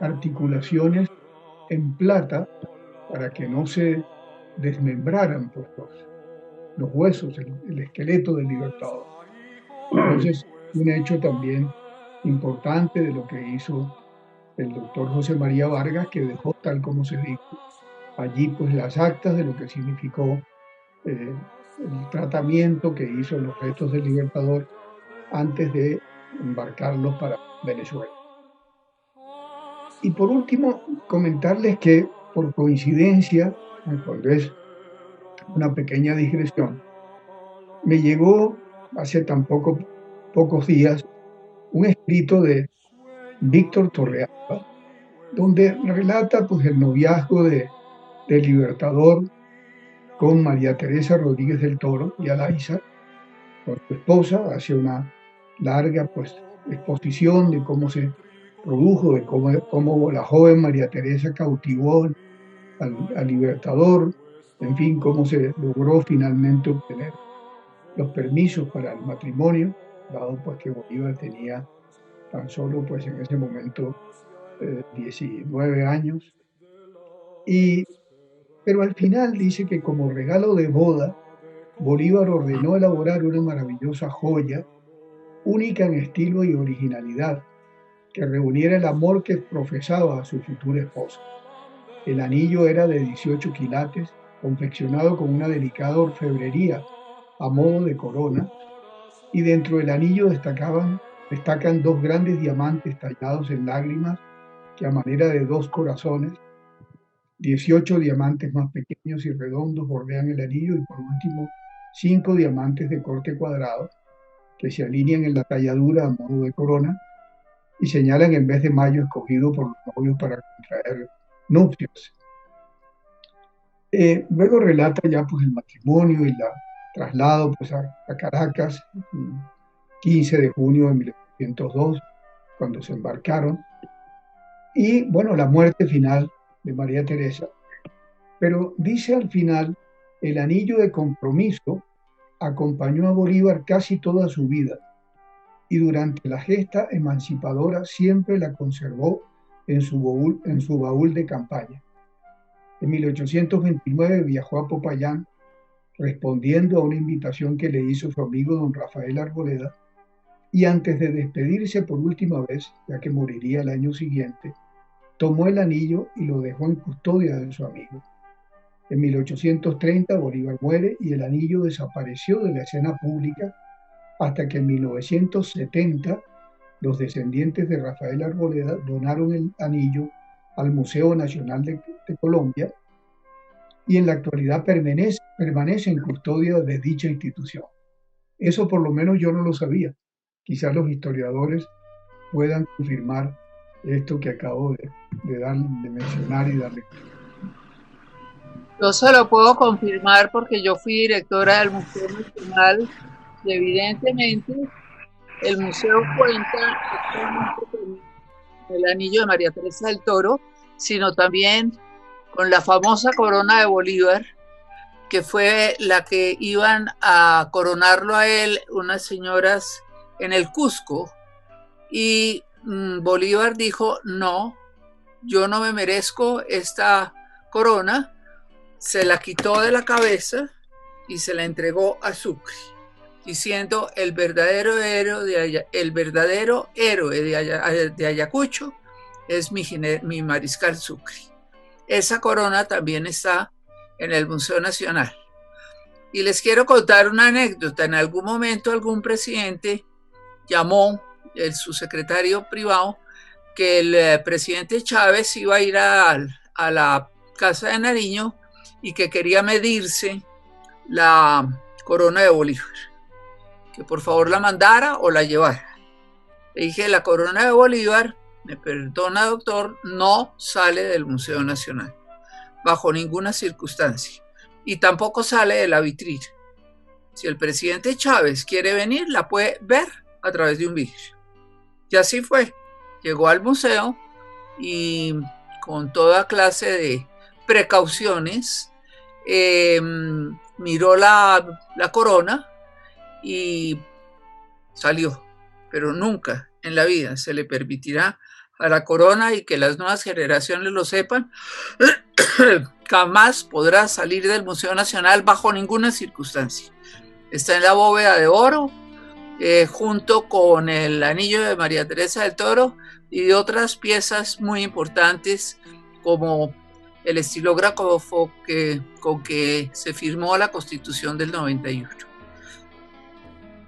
articulaciones en plata para que no se desmembraran pues, los huesos, el esqueleto del Libertador. Entonces, un hecho también importante de lo que hizo el doctor José María Vargas, que dejó, tal como se dijo, allí pues las actas de lo que significó el tratamiento que hizo los restos del Libertador antes de embarcarlos para Venezuela. Y por último, comentarles que por coincidencia, cuando es una pequeña digresión, me llegó hace tan pocos días un escrito de Víctor Torrealba, donde relata pues, el noviazgo del Libertador con María Teresa Rodríguez del Toro y Alaiza, con su esposa, hace una larga pues, exposición de cómo se produjo, de cómo la joven María Teresa cautivó al Libertador, en fin, cómo se logró finalmente obtener los permisos para el matrimonio, dado pues que Bolívar tenía tan solo pues en ese momento 19 años. Pero al final dice que como regalo de boda, Bolívar ordenó elaborar una maravillosa joya, única en estilo y originalidad, que reuniera el amor que profesaba a su futura esposa. El anillo era de 18 quilates, confeccionado con una delicada orfebrería a modo de corona, y dentro del anillo destacan dos grandes diamantes tallados en lágrimas que a manera de dos corazones, 18 diamantes más pequeños y redondos bordean el anillo, y por último 5 diamantes de corte cuadrado que se alinean en la talladura a modo de corona y señalan el mes de mayo escogido por los novios para contraer nupcias. Luego relata ya pues el matrimonio y el traslado pues a Caracas, 15 de junio de 1902, cuando se embarcaron. y bueno, la muerte final de María Teresa. Pero dice al final, el anillo de compromiso acompañó a Bolívar casi toda su vida y durante la gesta emancipadora siempre la conservó en su baúl de campaña. En 1829 viajó a Popayán respondiendo a una invitación que le hizo su amigo don Rafael Arboleda, y antes de despedirse por última vez, ya que moriría el año siguiente, tomó el anillo y lo dejó en custodia de su amigo. En 1830 Bolívar muere y el anillo desapareció de la escena pública hasta que en 1970 los descendientes de Rafael Arboleda donaron el anillo al Museo Nacional de Colombia y en la actualidad permanece en custodia de dicha institución. Eso por lo menos yo no lo sabía. Quizás los historiadores puedan confirmar esto que acabo de mencionar y darle. Yo se lo puedo confirmar porque yo fui directora del Museo Nacional y evidentemente el museo cuenta con el anillo de María Teresa del Toro, sino también con la famosa corona de Bolívar, que fue la que iban a coronarlo a él unas señoras en el Cusco, y Bolívar dijo, no, yo no me merezco esta corona, se la quitó de la cabeza y se la entregó a Sucre, diciendo el verdadero héroe de Ayacucho es mi mariscal Sucre. Esa corona también está en el Museo Nacional. Y les quiero contar una anécdota. En algún momento algún presidente llamó su secretario privado que el presidente Chávez iba a ir a la Casa de Nariño y que quería medirse la corona de Bolívar, que por favor la mandara o la llevara. Le dije, la corona de Bolívar, me perdona doctor, no sale del Museo Nacional, bajo ninguna circunstancia, y tampoco sale de la vitrina. Si el presidente Chávez quiere venir, la puede ver a través de un vidrio. Y así fue. Llegó al museo y con toda clase de precauciones miró la corona y salió. Pero nunca en la vida se le permitirá a la corona, y que las nuevas generaciones lo sepan, jamás podrá salir del Museo Nacional bajo ninguna circunstancia. Está en la bóveda de oro, junto con el anillo de María Teresa del Toro y de otras piezas muy importantes, como el estilógrafo con que se firmó la Constitución del 91.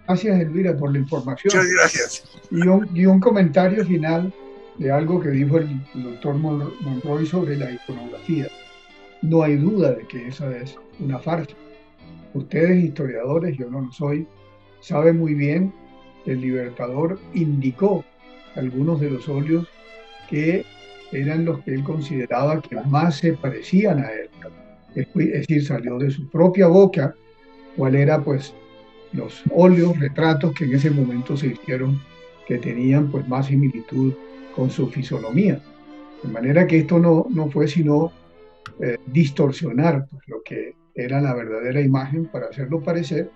Gracias, Elvira, por la información. Muchas gracias. Y un comentario final de algo que dijo el doctor Monroy sobre la iconografía. No hay duda de que esa es una farsa. Ustedes, historiadores, yo no lo soy, saben muy bien que el Libertador indicó algunos de los óleos que eran los que él consideraba que más se parecían a él. Es decir, salió de su propia boca cuál era, pues, los óleos, retratos que en ese momento se hicieron, que tenían pues más similitud con su fisonomía. De manera que esto no fue sino distorsionar pues, lo que era la verdadera imagen para hacerlo parecer,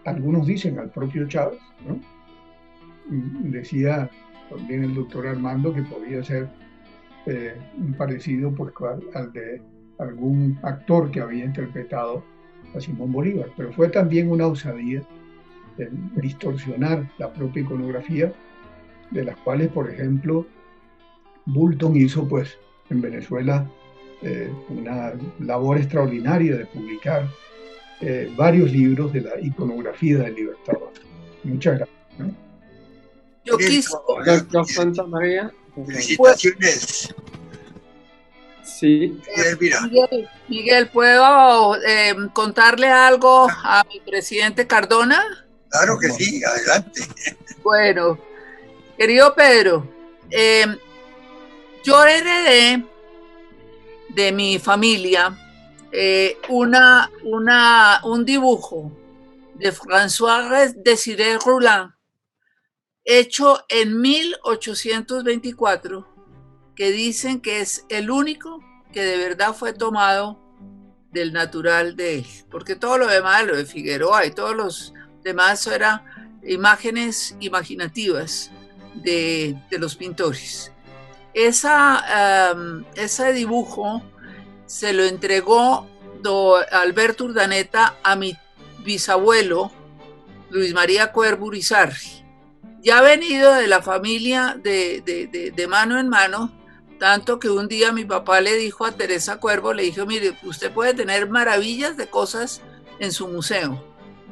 algunos dicen al propio Chávez, ¿no? Decía también el doctor Armando que podía ser un parecido pues, al de algún actor que había interpretado a Simón Bolívar, pero fue también una osadía en distorsionar la propia iconografía, de las cuales, por ejemplo, Bulton hizo pues en Venezuela una labor extraordinaria de publicar varios libros de la iconografía del Libertador. Muchas gracias, ¿no? Yo quise... Doctor Santa María. Felicitaciones. Sí. Miguel, ¿puedo contarle algo a mi presidente Cardona? Claro que sí, adelante. Bueno, querido Pedro, yo heredé de mi familia un dibujo de François-Désiré Roulin hecho en 1824 que dicen que es el único que de verdad fue tomado del natural de él, porque todo lo demás, lo de Figueroa y todos los demás, eran imágenes imaginativas de los pintores. Ese dibujo se lo entregó Alberto Urdaneta a mi bisabuelo Luis María Cuervo Urizarri. Ya ha venido de la familia de mano en mano, tanto que un día mi papá le dijo a Teresa Cuervo, le dijo, mire, usted puede tener maravillas de cosas en su museo,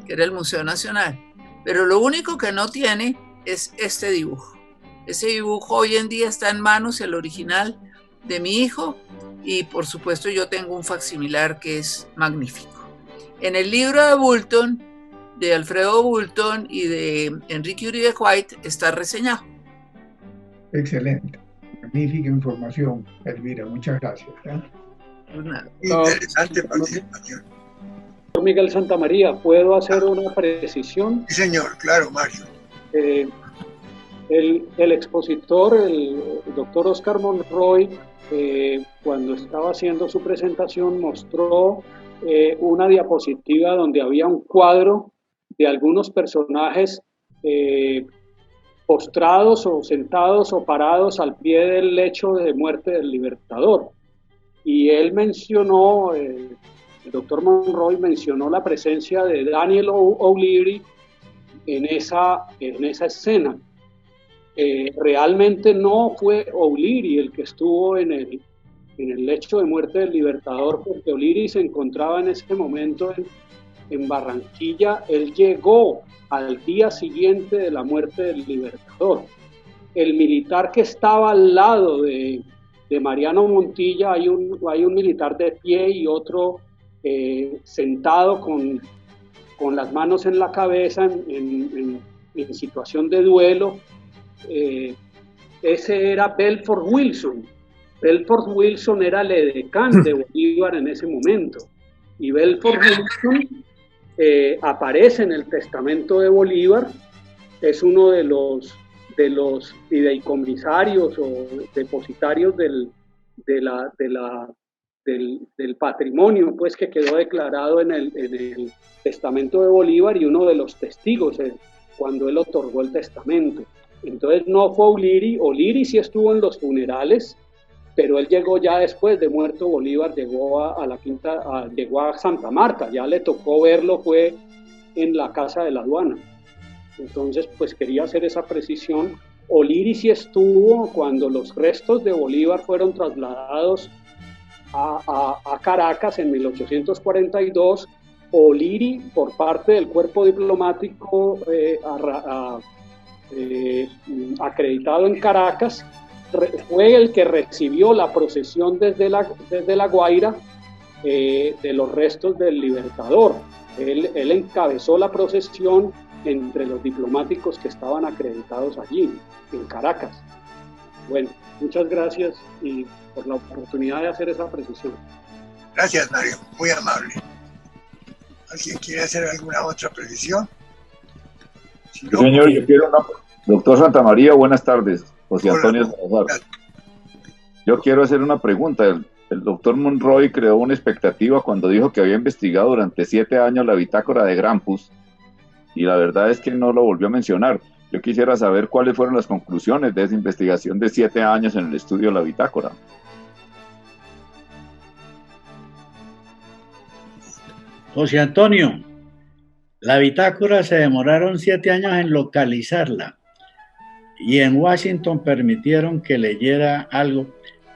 que era el Museo Nacional, pero lo único que no tiene es este dibujo. Ese dibujo hoy en día está en manos, el original de mi hijo, y por supuesto yo tengo un facsimilar que es magnífico. En el libro de Boulton, de Alfredo Boulton y de Enrique Uribe White, está reseñado. Excelente, magnífica información, Elvira, muchas gracias. Interesante participación. Miguel Santamaría, ¿puedo hacer una precisión? Sí, señor, claro, Mario. El expositor, el doctor Oscar Monroy, cuando estaba haciendo su presentación, mostró una diapositiva donde había un cuadro de algunos personajes postrados o sentados o parados al pie del lecho de muerte del Libertador. Y él mencionó, el doctor Monroy mencionó la presencia de Daniel O'Leary en esa escena. Realmente no fue O'Leary el que estuvo en el lecho de muerte del Libertador, porque O'Leary se encontraba en ese momento en Barranquilla. Él llegó al día siguiente de la muerte del Libertador. El militar que estaba al lado de Mariano Montilla, hay un militar de pie y otro sentado con las manos en la cabeza en situación de duelo. Ese era Belfort Wilson. Belfort Wilson era el edecán de Bolívar en ese momento. Y Belfort Wilson aparece en el testamento de Bolívar, es uno de los fideicomisarios o depositarios del patrimonio, pues, que quedó declarado en el testamento de Bolívar, y uno de los testigos cuando él otorgó el testamento. Entonces no fue O'Leary sí estuvo en los funerales, pero él llegó ya después de muerto Bolívar, llegó a la quinta, llegó a Santa Marta, ya le tocó verlo, fue en la Casa de la Aduana. Entonces, pues quería hacer esa precisión. O'Leary sí estuvo cuando los restos de Bolívar fueron trasladados a Caracas en 1842. O'Leary, por parte del cuerpo diplomático acreditado en Caracas, fue el que recibió la procesión desde la Guaira de los restos del Libertador. Él encabezó la procesión entre los diplomáticos que estaban acreditados allí, en Caracas. Bueno, muchas gracias y por la oportunidad de hacer esa precisión. Gracias, Mario, muy amable. ¿Alguien quiere hacer alguna otra precisión? Si no, señor, yo quiero una... Doctor Santamaría, buenas tardes. José Antonio Salazar. Yo quiero hacer una pregunta. El doctor Monroy creó una expectativa cuando dijo que había investigado durante 7 años la bitácora de Grampus, y la verdad es que no lo volvió a mencionar. Yo quisiera saber cuáles fueron las conclusiones de esa investigación de 7 años en el estudio de la bitácora. José Antonio, la bitácora se demoraron 7 años en localizarla, y en Washington permitieron que leyera algo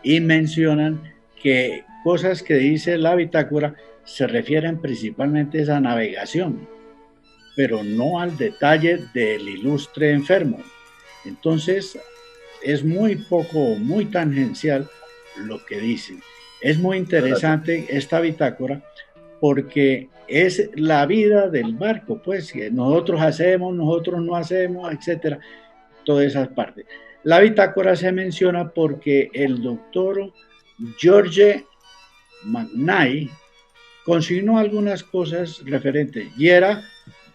y mencionan que cosas que dice la bitácora se refieren principalmente a esa navegación, pero no al detalle del ilustre enfermo. Entonces es muy tangencial lo que dicen. Es muy interesante esta bitácora porque es la vida del barco, pues, que nosotros hacemos, nosotros no hacemos, etcétera, todas esas partes. La bitácora se menciona porque el doctor George McKnight consignó algunas cosas referentes, y era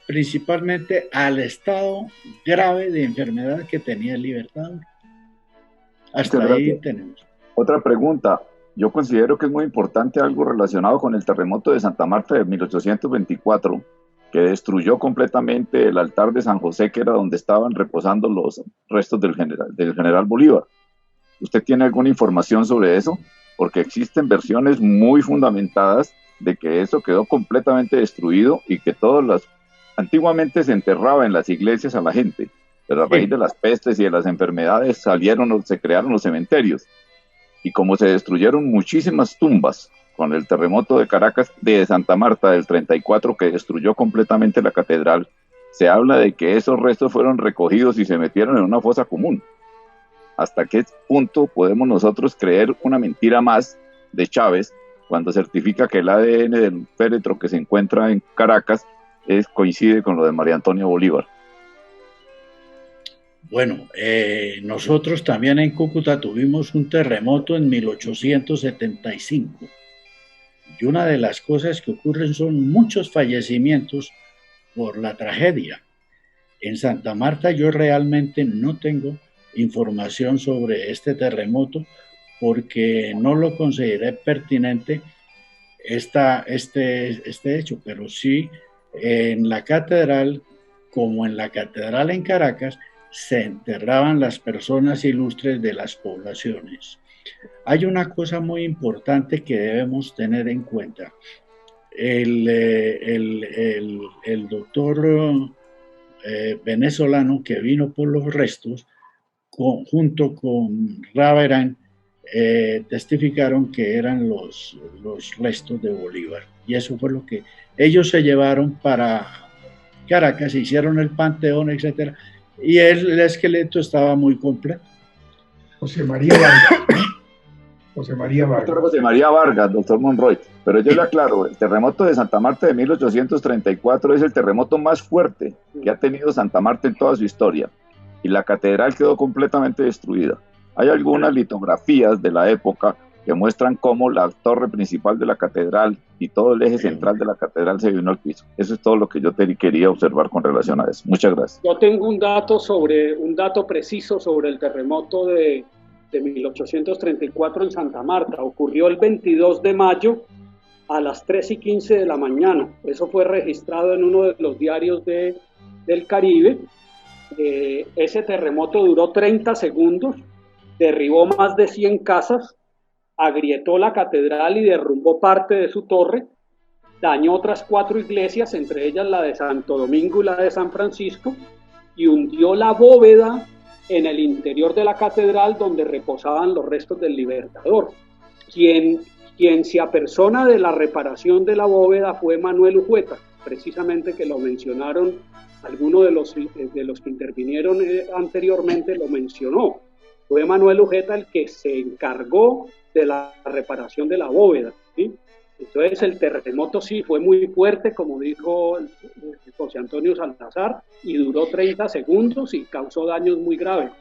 principalmente al estado grave de enfermedad que tenía el Libertador. Hasta ahí tenemos. Otra pregunta. Yo considero que es muy importante algo relacionado con el terremoto de Santa Marta de 1824, que destruyó completamente el altar de San José, que era donde estaban reposando los restos del general Bolívar. ¿Usted tiene alguna información sobre eso? Porque existen versiones muy fundamentadas de que eso quedó completamente destruido y que antiguamente se enterraba en las iglesias a la gente, pero a raíz de las pestes y de las enfermedades se crearon los cementerios. Y como se destruyeron muchísimas tumbas con el terremoto de Caracas, de Santa Marta del 34, que destruyó completamente la catedral, se habla de que esos restos fueron recogidos y se metieron en una fosa común. ¿Hasta qué punto podemos nosotros creer una mentira más de Chávez cuando certifica que el ADN del féretro que se encuentra en Caracas coincide con lo de María Antonia Bolívar? Bueno, nosotros también en Cúcuta tuvimos un terremoto en 1875 y una de las cosas que ocurren son muchos fallecimientos por la tragedia. En Santa Marta yo realmente no tengo información sobre este terremoto porque no lo consideré pertinente este hecho, pero sí en la catedral, como en la catedral en Caracas, se enterraban las personas ilustres de las poblaciones. Hay una cosa muy importante que debemos tener en cuenta. El doctor venezolano que vino por los restos, junto con Raverán, testificaron que eran los restos de Bolívar. Y eso fue lo que ellos se llevaron para Caracas, hicieron el panteón, etcétera. Y el esqueleto estaba muy completo. José María Vargas. José María Vargas, doctor Monroy. Pero yo le aclaro, el terremoto de Santa Marta de 1834 es el terremoto más fuerte que ha tenido Santa Marta en toda su historia. Y la catedral quedó completamente destruida. Hay algunas litografías de la época que muestran cómo la torre principal de la catedral y todo el eje central de la catedral se vino al piso. Eso es todo lo que yo quería observar con relación a eso. Muchas gracias. Yo tengo un dato preciso sobre el terremoto de 1834 en Santa Marta. Ocurrió el 22 de mayo a las 3:15 de la mañana. Eso fue registrado en uno de los diarios del Caribe. Ese terremoto duró 30 segundos, derribó más de 100 casas, agrietó la catedral y derrumbó parte de su torre, dañó otras 4 iglesias, entre ellas la de Santo Domingo y la de San Francisco, y hundió la bóveda en el interior de la catedral donde reposaban los restos del Libertador. Quien se apersona de la reparación de la bóveda fue Manuel Ujueta, precisamente, que lo mencionaron, alguno de los que intervinieron anteriormente lo mencionó. Fue Manuel Ujueta el que se encargó de la reparación de la bóveda, ¿sí? Entonces el terremoto sí fue muy fuerte, como dijo José Antonio Salazar, y duró 30 segundos y causó daños muy graves.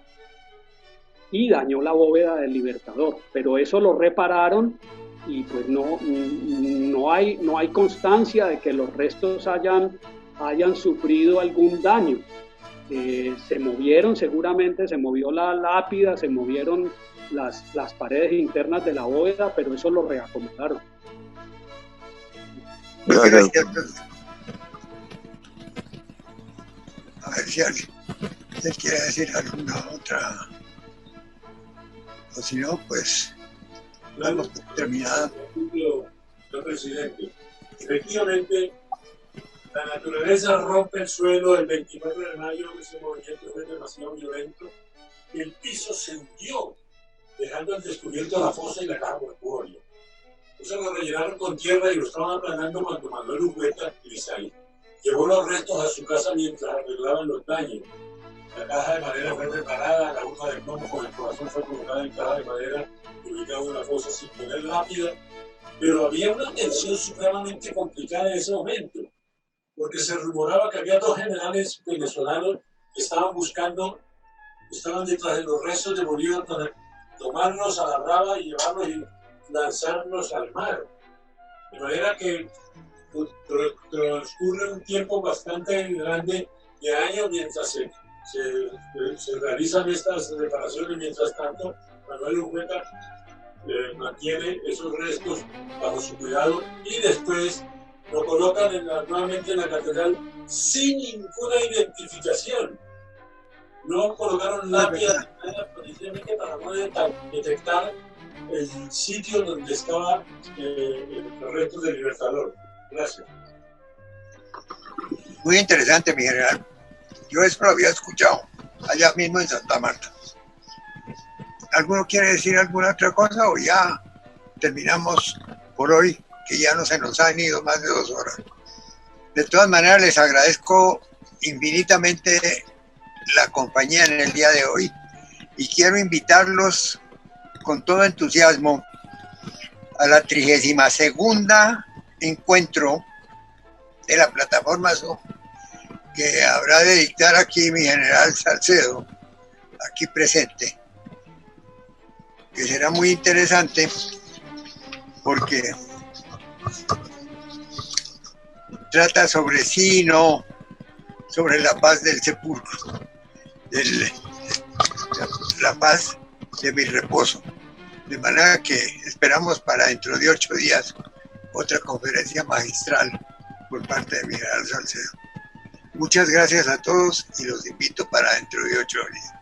Y dañó la bóveda del Libertador, pero eso lo repararon y pues no hay constancia de que los restos hayan sufrido algún daño. Se movieron, seguramente se movió la lápida, se movieron las paredes internas de la bóveda, pero eso lo reacomodaron. Gracias. A ver si alguien quiere decir alguna otra, o si no, pues vamos terminado. Señor presidente, efectivamente, la naturaleza rompe el suelo el 24 de mayo, ese movimiento fue demasiado violento, el piso se hundió, dejando al descubierto la fosa y la caja mortuoria. Eso lo rellenaron con tierra y lo estaban aplanando cuando Manuel Ujueta llevó los restos a su casa mientras arreglaban los daños. La caja de madera fue reparada, la urna de plomo con el corazón fue colocada en caja de madera y ubicada en una fosa sin poner lápida, pero había una tensión supremamente complicada en ese momento, porque se rumoraba que había 2 generales venezolanos que estaban detrás de los restos de Bolívar para tomarlos a la brava y llevarlos y lanzarlos al mar. De manera que transcurre un tiempo bastante grande de años mientras se realizan estas reparaciones. Mientras tanto, Manuel Urrueta mantiene esos restos bajo su cuidado y después lo colocan nuevamente en la catedral sin ninguna identificación. No colocaron lápidas precisamente para no detectar el sitio donde estaba los restos del Libertador. Gracias. Muy interesante, mi general. Yo eso lo había escuchado allá mismo en Santa Marta. ¿Alguno quiere decir alguna otra cosa o ya terminamos por hoy, que ya no se nos han ido más de 2 horas? De todas maneras, les agradezco infinitamente la compañía en el día de hoy y quiero invitarlos con todo entusiasmo a la 32ª encuentro de la plataforma Zoom que habrá de dictar aquí mi general Salcedo, aquí presente, que será muy interesante porque trata sobre sí y no sobre la paz del sepulcro, la paz de mi reposo. De manera que esperamos para dentro de 8 días otra conferencia magistral por parte de mi general Salcedo. Muchas gracias a todos y los invito para dentro de 8 días.